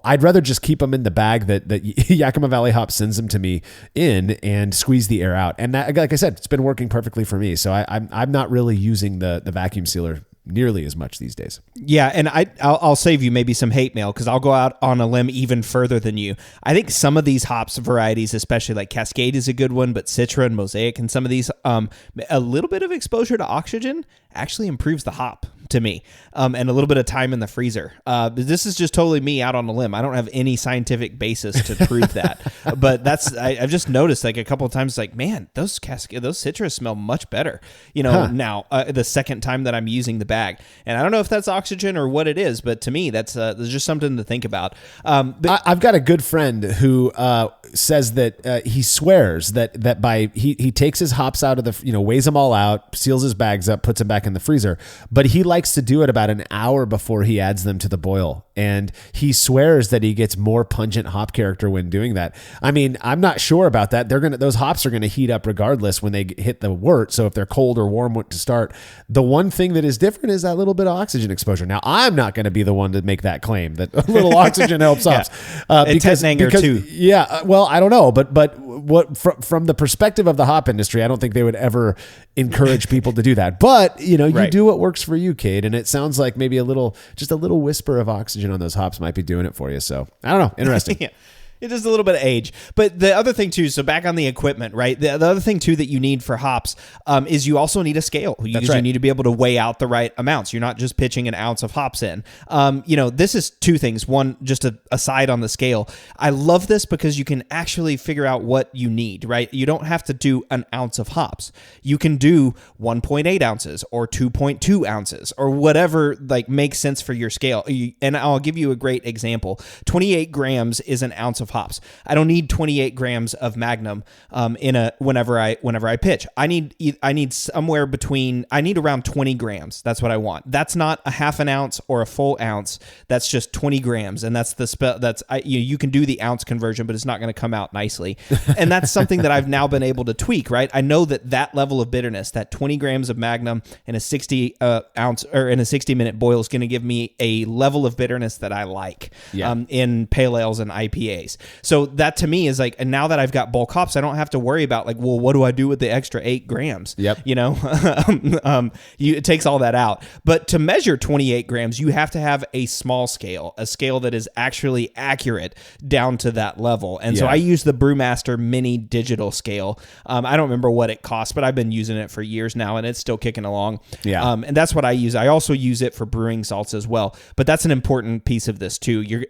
I'd rather just keep them in the bag that Yakima Valley Hops sends them to me in and squeeze the air out. And that, like I said, it's been working perfectly for me. So I'm not really using the vacuum sealer nearly as much these days. Yeah, and I'll save you maybe some hate mail because I'll go out on a limb even further than you. I think some of these hops varieties, especially like Cascade is a good one, but Citra and Mosaic and some of these, a little bit of exposure to oxygen actually improves the hop to me, and a little bit of time in the freezer. This is just totally me out on a limb. I don't have any scientific basis to prove that, but I've just noticed like a couple of times, like, man, those citrus smell much better, now the second time that I'm using the bag. And I don't know if that's oxygen or what it is, but to me, that's there's just something to think about. But I've got a good friend who says that he swears that by he takes his hops out of the, weighs them all out, seals his bags up, puts them back in the freezer, but he likes to do it about an hour before he adds them to the boil. And he swears that he gets more pungent hop character when doing that. I mean, I'm not sure about that. Those hops are going to heat up regardless when they hit the wort. So if they're cold or warm to start, the one thing that is different is that little bit of oxygen exposure. Now, I'm not going to be the one to make that claim that a little oxygen helps hops. Because too. Yeah, well, I don't know, but what from the perspective of the hop industry, I don't think they would ever encourage people to do that. But you do what works for you, Cade, and it sounds like maybe just a little whisper of oxygen on those hops might be doing it for you. So I don't know, interesting. Yeah. It is a little bit of age. But the other thing too, so back on the equipment, right? The other thing too that you need for hops is you also need a scale. You need to be able to weigh out the right amounts. You're not just pitching an ounce of hops in. This is two things. One, just a aside on the scale. I love this because you can actually figure out what you need, right? You don't have to do an ounce of hops. You can do 1.8 ounces or 2.2 ounces or whatever like makes sense for your scale. And I'll give you a great example. 28 grams is an ounce of hops. I don't need 28 grams of Magnum whenever I pitch. I need somewhere between. I need around 20 grams. That's what I want. That's not a half an ounce or a full ounce. That's just 20 grams, and that's the spell. You can do the ounce conversion, but it's not going to come out nicely. And that's something that I've now been able to tweak. Right, I know that level of bitterness, that 20 grams of Magnum in a 60 ounce or in a 60-minute boil is going to give me a level of bitterness that I like in pale ales and IPAs. So that to me is like, and now that I've got bulk hops, I don't have to worry about like, well, what do I do with the extra 8 grams? Yep. It takes all that out. But to measure 28 grams, you have to have a small scale, a scale that is actually accurate down to that level. And so I use the Brewmaster Mini digital scale. I don't remember what it costs, but I've been using it for years now, and it's still kicking along. Yeah. And that's what I use. I also use it for brewing salts as well. But that's an important piece of this too. You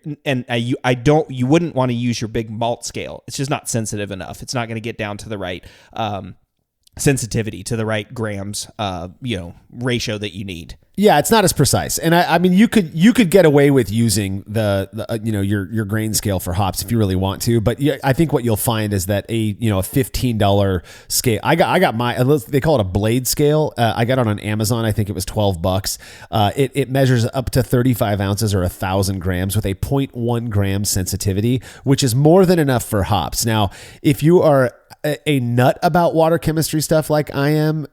wouldn't want to use your big malt scale. It's just not sensitive enough. It's not going to get down to the right sensitivity, to the right grams, ratio that you need. Yeah, it's not as precise. And I mean, you could get away with using your grain scale for hops if you really want to. But I think what you'll find is that a $15 scale. I got my, they call it a blade scale. I got it on Amazon. I think it was $12. It measures up to 35 ounces or 1,000 grams with a 0.1 gram sensitivity, which is more than enough for hops. Now, if you are a nut about water chemistry stuff like I am,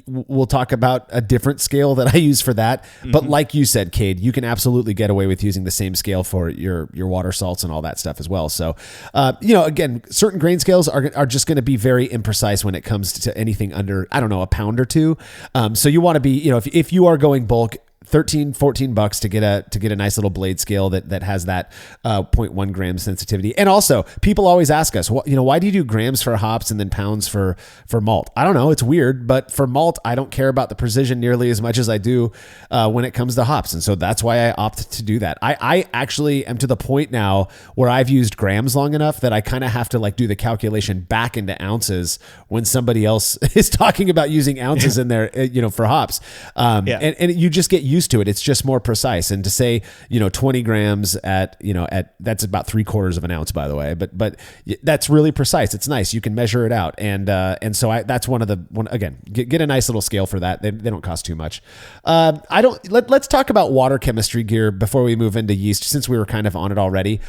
we'll talk about a different scale that I use for that. Mm-hmm. But like you said, Cade, you can absolutely get away with using the same scale for your water salts and all that stuff as well. So, again, certain grain scales are just going to be very imprecise when it comes to anything under, I don't know, a pound or two. So you want to be, if you are going bulk, $13-$14 to get a nice little blade scale that has that 0.1 gram sensitivity. And also, people always ask us, why do you do grams for hops and then pounds for malt? I don't know, it's weird, but for malt, I don't care about the precision nearly as much as I do when it comes to hops, and so that's why I opt to do that. I actually am to the point now where I've used grams long enough that I kind of have to like do the calculation back into ounces when somebody else is talking about using ounces in there, for hops. And you just get used to it. It's just more precise. And to say, 20 grams at that's about 3/4 of an ounce, by the way, but that's really precise. It's nice. You can measure it out. And so that's again, get a nice little scale for that. They don't cost too much. Let's talk about water chemistry gear before we move into yeast, since we were kind of on it already.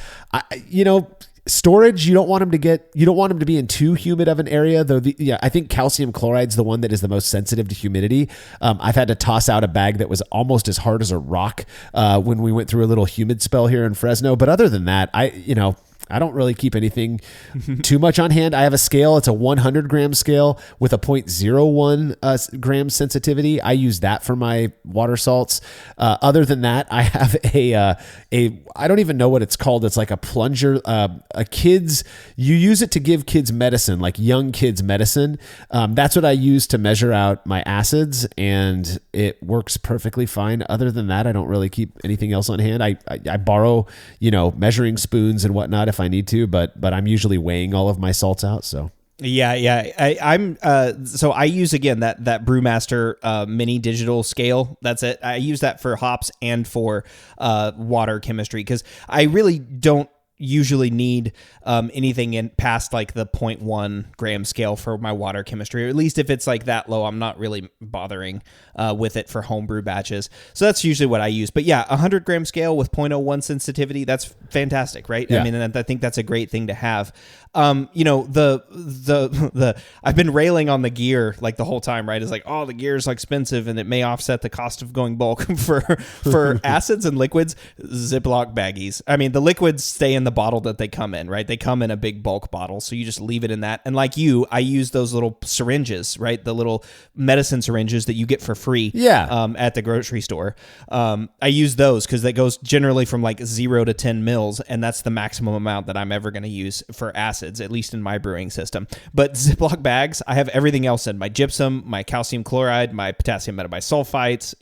Storage, you don't want them to be in too humid of an area, though. I think calcium chloride's the one that is the most sensitive to humidity. I've had to toss out a bag that was almost as hard as a rock when we went through a little humid spell here in Fresno. But other than that, I don't really keep anything too much on hand. I have a scale. It's a 100 gram scale with a 0.01 gram sensitivity. I use that for my water salts. Other than that, I have I don't even know what it's called. It's like a plunger, you use it to give kids medicine, like young kids medicine. That's what I use to measure out my acids, and it works perfectly fine. Other than that, I don't really keep anything else on hand. I borrow, measuring spoons and whatnot if I need to, but I'm usually weighing all of my salts out. So yeah. So I use again that Brewmaster mini digital scale. That's it. I use that for hops and for water chemistry, because I really don't usually need anything in past like the 0.1 gram scale for my water chemistry, or at least if it's like that low, I'm not really bothering with it for homebrew batches. So that's usually what I use. But yeah, 100 gram scale with 0.01 sensitivity, that's fantastic, right? Yeah. I mean, and I think that's a great thing to have. I've been railing on the gear like the whole time, right? It's like, oh, the gear is expensive and it may offset the cost of going bulk for acids and liquids. Ziploc baggies. I mean, the liquids stay in the bottle that they come in, right? They come in a big bulk bottle, so you just leave it in that. And like you, I use those little syringes, right? The little medicine syringes that you get for free, at the grocery store. I use those because that goes generally from like 0 to 10 mils, and that's the maximum amount that I'm ever going to use for acids, at least in my brewing system. But Ziploc bags, I have everything else in: my gypsum, my calcium chloride, my potassium metabisulfites,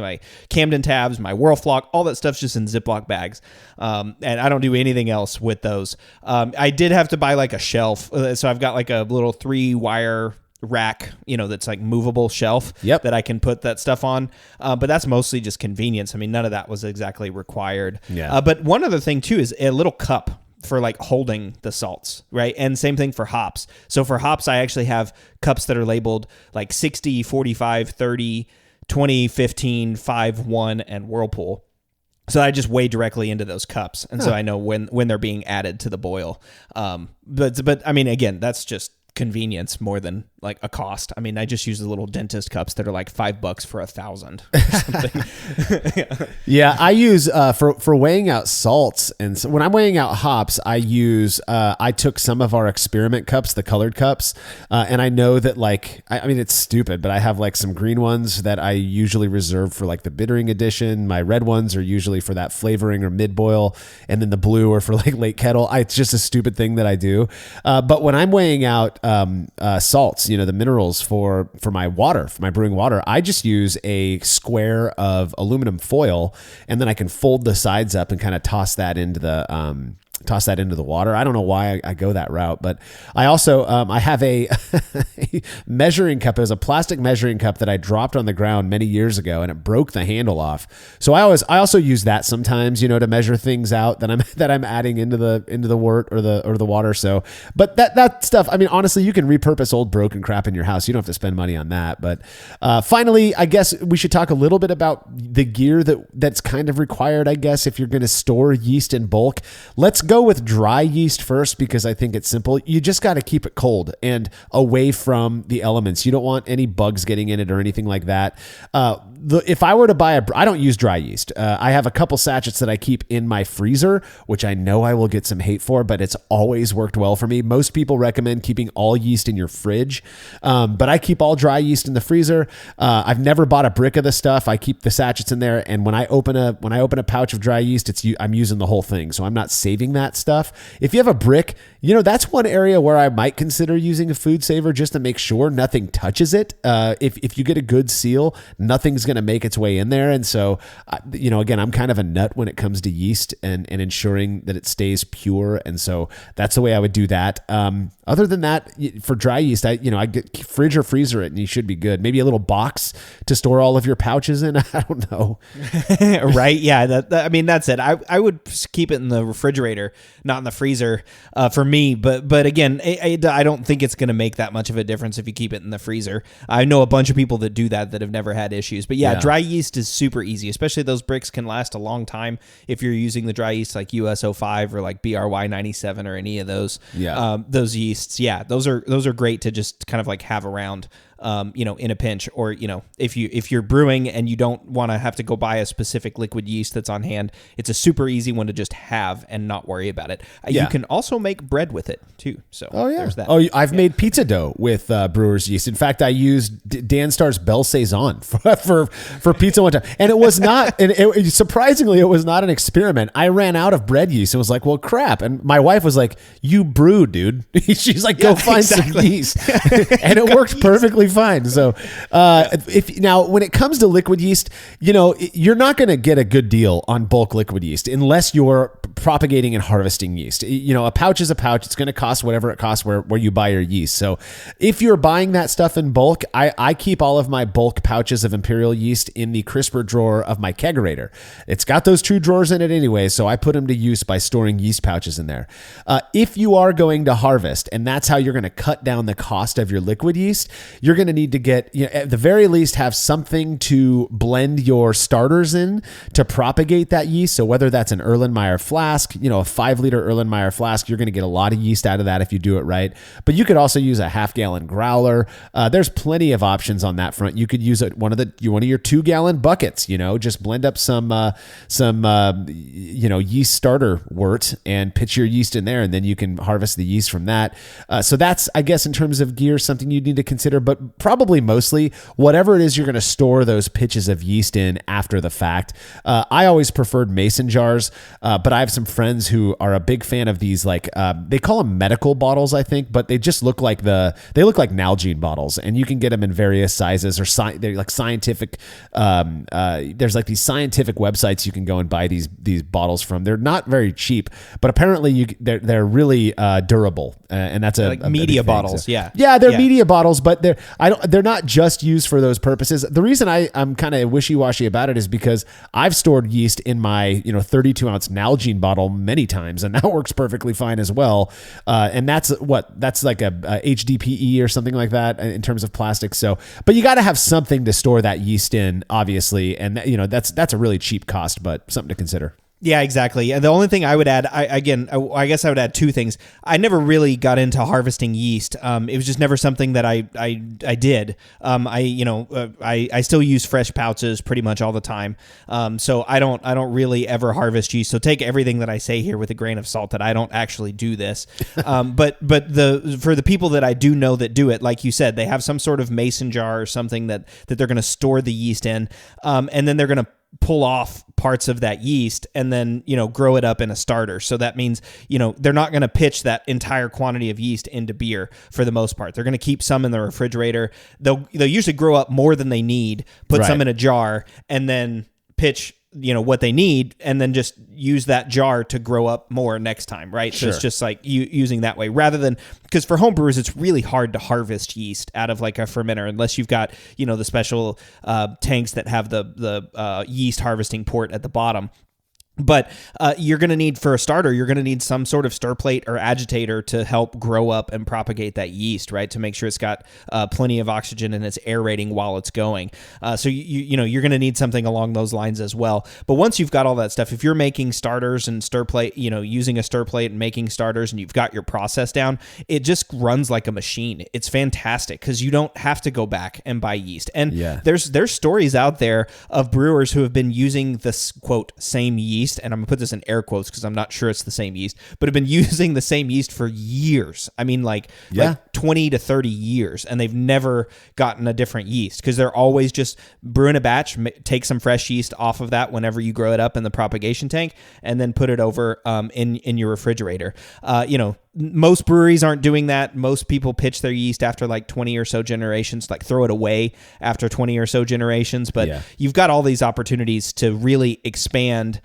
my Camden tabs, my Whirlfloc, all that stuff's just in Ziploc bags. And I don't do anything else with those. I did have to buy like a shelf. So I've got like a little 3-wire rack, that's like movable shelf that I can put that stuff on. But that's mostly just convenience. I mean, none of that was exactly required. Yeah. But one other thing too is a little cup for like holding the salts, right? And same thing for hops. So for hops, I actually have cups that are labeled like 60, 45, 30, 20, 15, 5, 1, and Whirlpool. So I just weigh directly into those cups, and so I know when they're being added to the boil. But I mean, again, that's just convenience more than like a cost. I mean, I just use the little dentist cups that are like $5 for 1,000 or something. Yeah, I use for weighing out salts, and so when I'm weighing out hops, I use I took some of our experiment cups, the colored cups, and I know that I mean it's stupid, but I have like some green ones that I usually reserve for like the bittering edition. My red ones are usually for that flavoring or mid boil, and then the blue are for like late kettle. It's just a stupid thing that I do. But when I'm weighing out salts, the minerals for my water, for my brewing water, I just use a square of aluminum foil, and then I can fold the sides up and kind of toss that into the water. I don't know why I go that route, but I also I have a measuring cup. It was a plastic measuring cup that I dropped on the ground many years ago, and it broke the handle off. So I also use that sometimes, to measure things out that I'm adding into the wort or the water. So, but that stuff, I mean, honestly, you can repurpose old broken crap in your house. You don't have to spend money on that. But finally, I guess we should talk a little bit about the gear that's kind of required, I guess, if you're going to store yeast in bulk. Let's go with dry yeast first, because I think it's simple. You just got to keep it cold and away from the elements. You don't want any bugs getting in it or anything like that. If I were to buy I don't use dry yeast. I have a couple sachets that I keep in my freezer, which I know I will get some hate for, but it's always worked well for me. Most people recommend keeping all yeast in your fridge, but I keep all dry yeast in the freezer. I've never bought a brick of the stuff. I keep the sachets in there, and when I open a pouch of dry yeast, I'm using the whole thing, so I'm not saving that stuff. If you have a brick, that's one area where I might consider using a food saver just to make sure nothing touches it. If you get a good seal, nothing's going to make its way in there. And so, again, I'm kind of a nut when it comes to yeast and ensuring that it stays pure. And so that's the way I would do that. Other than that, for dry yeast, I get fridge or freezer it, and you should be good. Maybe a little box to store all of your pouches in. I don't know. Right. Yeah. I mean, that's it. I would keep it in the refrigerator, not in the freezer, for me. But again, I don't think it's going to make that much of a difference if you keep it in the freezer. I know a bunch of people that do that have never had issues. But yeah, dry yeast is super easy, especially those bricks can last a long time if you're using the dry yeast like US-05 or like BRY-97 or any of those those yeasts. Yeah, those are great to just kind of like have around in a pinch, or, if you're brewing and you don't want to have to go buy a specific liquid yeast that's on hand, it's a super easy one to just have and not worry about it. You can also make bread with it too. So there's that. I've made pizza dough with brewer's yeast. In fact, I used Dan Starr's Belle Saison for pizza one time, and it was not. And surprisingly, it was not an experiment. I ran out of bread yeast and was like, "Well, crap!" And my wife was like, "You brew, dude." She's like, "Go find some yeast," and it worked perfectly fine. So, when it comes to liquid yeast, you're not going to get a good deal on bulk liquid yeast unless you're propagating and harvesting yeast. A pouch is a pouch. It's going to cost whatever it costs where you buy your yeast. So if you're buying that stuff in bulk, I keep all of my bulk pouches of imperial yeast in the crisper drawer of my kegerator. It's got those two drawers in it anyway, so I put them to use by storing yeast pouches in there. If you are going to harvest, and that's how you're going to cut down the cost of your liquid yeast, you're going to need to get, at the very least, have something to blend your starters in to propagate that yeast. So whether that's an Erlenmeyer flask, a 5-liter Erlenmeyer flask, you're going to get a lot of yeast out of that if you do it right. But you could also use a half-gallon growler. There's plenty of options on that front. You could use one of your 2-gallon buckets. Just blend up some yeast starter wort and pitch your yeast in there, and then you can harvest the yeast from that. So that's, I guess, in terms of gear, something you need to consider. But probably mostly whatever it is you're going to store those pitches of yeast in after the fact. I always preferred mason jars, but I have some friends who are a big fan of these, they call them medical bottles, I think, but they just look like Nalgene bottles, and you can get them in various sizes, or they're like scientific. There's like these scientific websites you can go and buy these bottles from. They're not very cheap, but apparently they're really durable, and that's like media bottles. So, they're media bottles, but they're not just used for those purposes. The reason I'm kind of wishy-washy about it is because I've stored yeast in my 32-ounce Nalgene bottle many times, and that works perfectly fine as well. And that's like a HDPE or something like that in terms of plastic. So, but you got to have something to store that yeast in, obviously, and that's a really cheap cost, but something to consider. Yeah, exactly. And the only thing I would add, I guess I would add two things. I never really got into harvesting yeast. It was just never something that I did. I still use fresh pouches pretty much all the time. So I don't really ever harvest yeast. So take everything that I say here with a grain of salt, that I don't actually do this. But for the people that I do know that do it, like you said, they have some sort of mason jar or something that they're going to store the yeast in, and then they're going to pull off parts of that yeast and then, grow it up in a starter. So that means, they're not going to pitch that entire quantity of yeast into beer for the most part. They're going to keep some in the refrigerator. They'll usually grow up more than they need, put some in a jar, and then pitch what they need, and then just use that jar to grow up more next time, right? Sure. So it's just like using that way, rather than, because for home brewers, it's really hard to harvest yeast out of like a fermenter unless you've got, the special tanks that have the yeast harvesting port at the bottom. But you're going to need, for a starter, you're going to need some sort of stir plate or agitator to help grow up and propagate that yeast, right? To make sure it's got plenty of oxygen and it's aerating while it's going. So you're going to need something along those lines as well. But once you've got all that stuff, if you're making starters and stir plate, using a stir plate and making starters, and you've got your process down, it just runs like a machine. It's fantastic because you don't have to go back and buy yeast. And there's stories out there of brewers who have been using this, quote, same yeast, and I'm gonna put this in air quotes because I'm not sure it's the same yeast, but have been using the same yeast for years. I mean, like 20 to 30 years, and they've never gotten a different yeast because they're always just brewing a batch, take some fresh yeast off of that whenever you grow it up in the propagation tank, and then put it over in your refrigerator. Most breweries aren't doing that. Most people pitch their yeast after like 20 or so generations, like throw it away after 20 or so generations. But you've got all these opportunities to really expand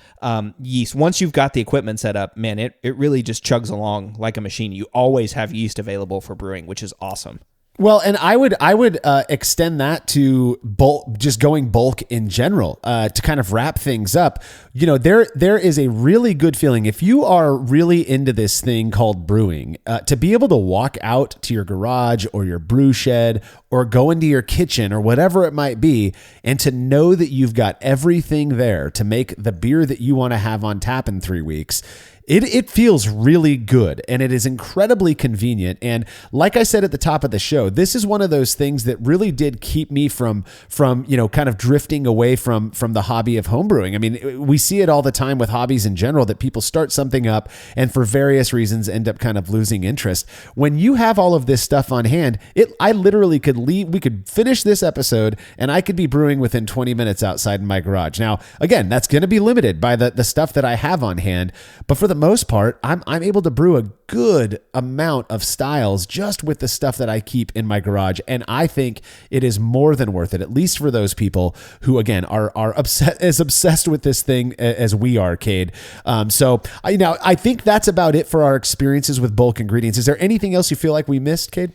yeast. Once you've got the equipment set up, man, it really just chugs along like a machine. You always have yeast available for brewing, which is awesome. Well, and I would extend that to bulk, just going bulk in general, to kind of wrap things up. There is a really good feeling if you are really into this thing called brewing, to be able to walk out to your garage or your brew shed or go into your kitchen or whatever it might be, and to know that you've got everything there to make the beer that you want to have on tap in 3 weeks. It feels really good, and it is incredibly convenient. And like I said at the top of the show, this is one of those things that really did keep me from kind of drifting away from the hobby of homebrewing. I mean, we see it all the time with hobbies in general, that people start something up and for various reasons end up kind of losing interest. When you have all of this stuff on hand, I literally could leave. We could finish this episode and I could be brewing within 20 minutes outside in my garage. Now, again, that's going to be limited by the stuff that I have on hand, but for the most part, I'm able to brew a good amount of styles just with the stuff that I keep in my garage. And I think it is more than worth it, at least for those people who, again, are obsessed with this thing as we are, Cade. So I think that's about it for our experiences with bulk ingredients. Is there anything else you feel like we missed, Cade?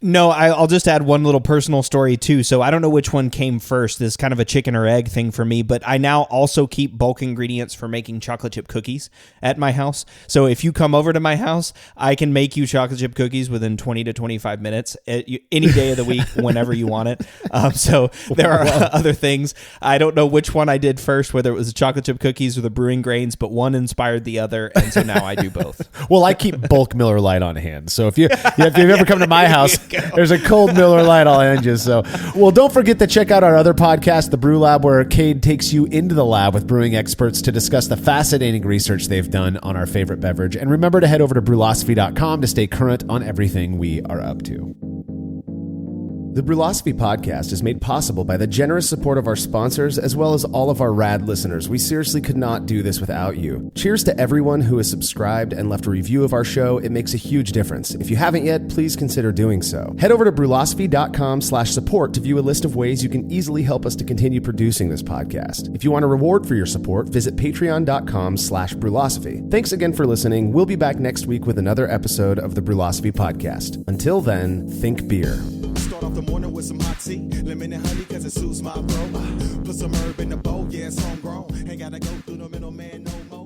No, I'll just add one little personal story too. So I don't know which one came first. This is kind of a chicken or egg thing for me, but I now also keep bulk ingredients for making chocolate chip cookies at my house. So if you come over to my house, I can make you chocolate chip cookies within 20 to 25 minutes any day of the week, whenever you want it. So there are other things. I don't know which one I did first, whether it was the chocolate chip cookies or the brewing grains, but one inspired the other. And so now I do both. Well, I keep bulk Miller Lite on hand. So if you've ever come to my house, there's a cold Miller Lite I'll hand you. So, well, don't forget to check out our other podcast, The Brew Lab, where Cade takes you into the lab with brewing experts to discuss the fascinating research they've done on our favorite beverage. And remember to head over to brewlosophy.com to stay current on everything we are up to. The Brewlosophy podcast is made possible by the generous support of our sponsors, as well as all of our rad listeners. We seriously could not do this without you. Cheers to everyone who has subscribed and left a review of our show. It makes a huge difference. If you haven't yet, please consider doing so. Head over to brewlosophy.com/support to view a list of ways you can easily help us to continue producing this podcast. If you want a reward for your support, visit patreon.com/brewlosophy. Thanks again for listening. We'll be back next week with another episode of the Brewlosophy podcast. Until then, think beer. Start off the morning with some hot tea, lemon and honey, cause it suits my bro. Put some herb in the bowl, yeah, it's homegrown. Ain't gotta go through the middleman no more.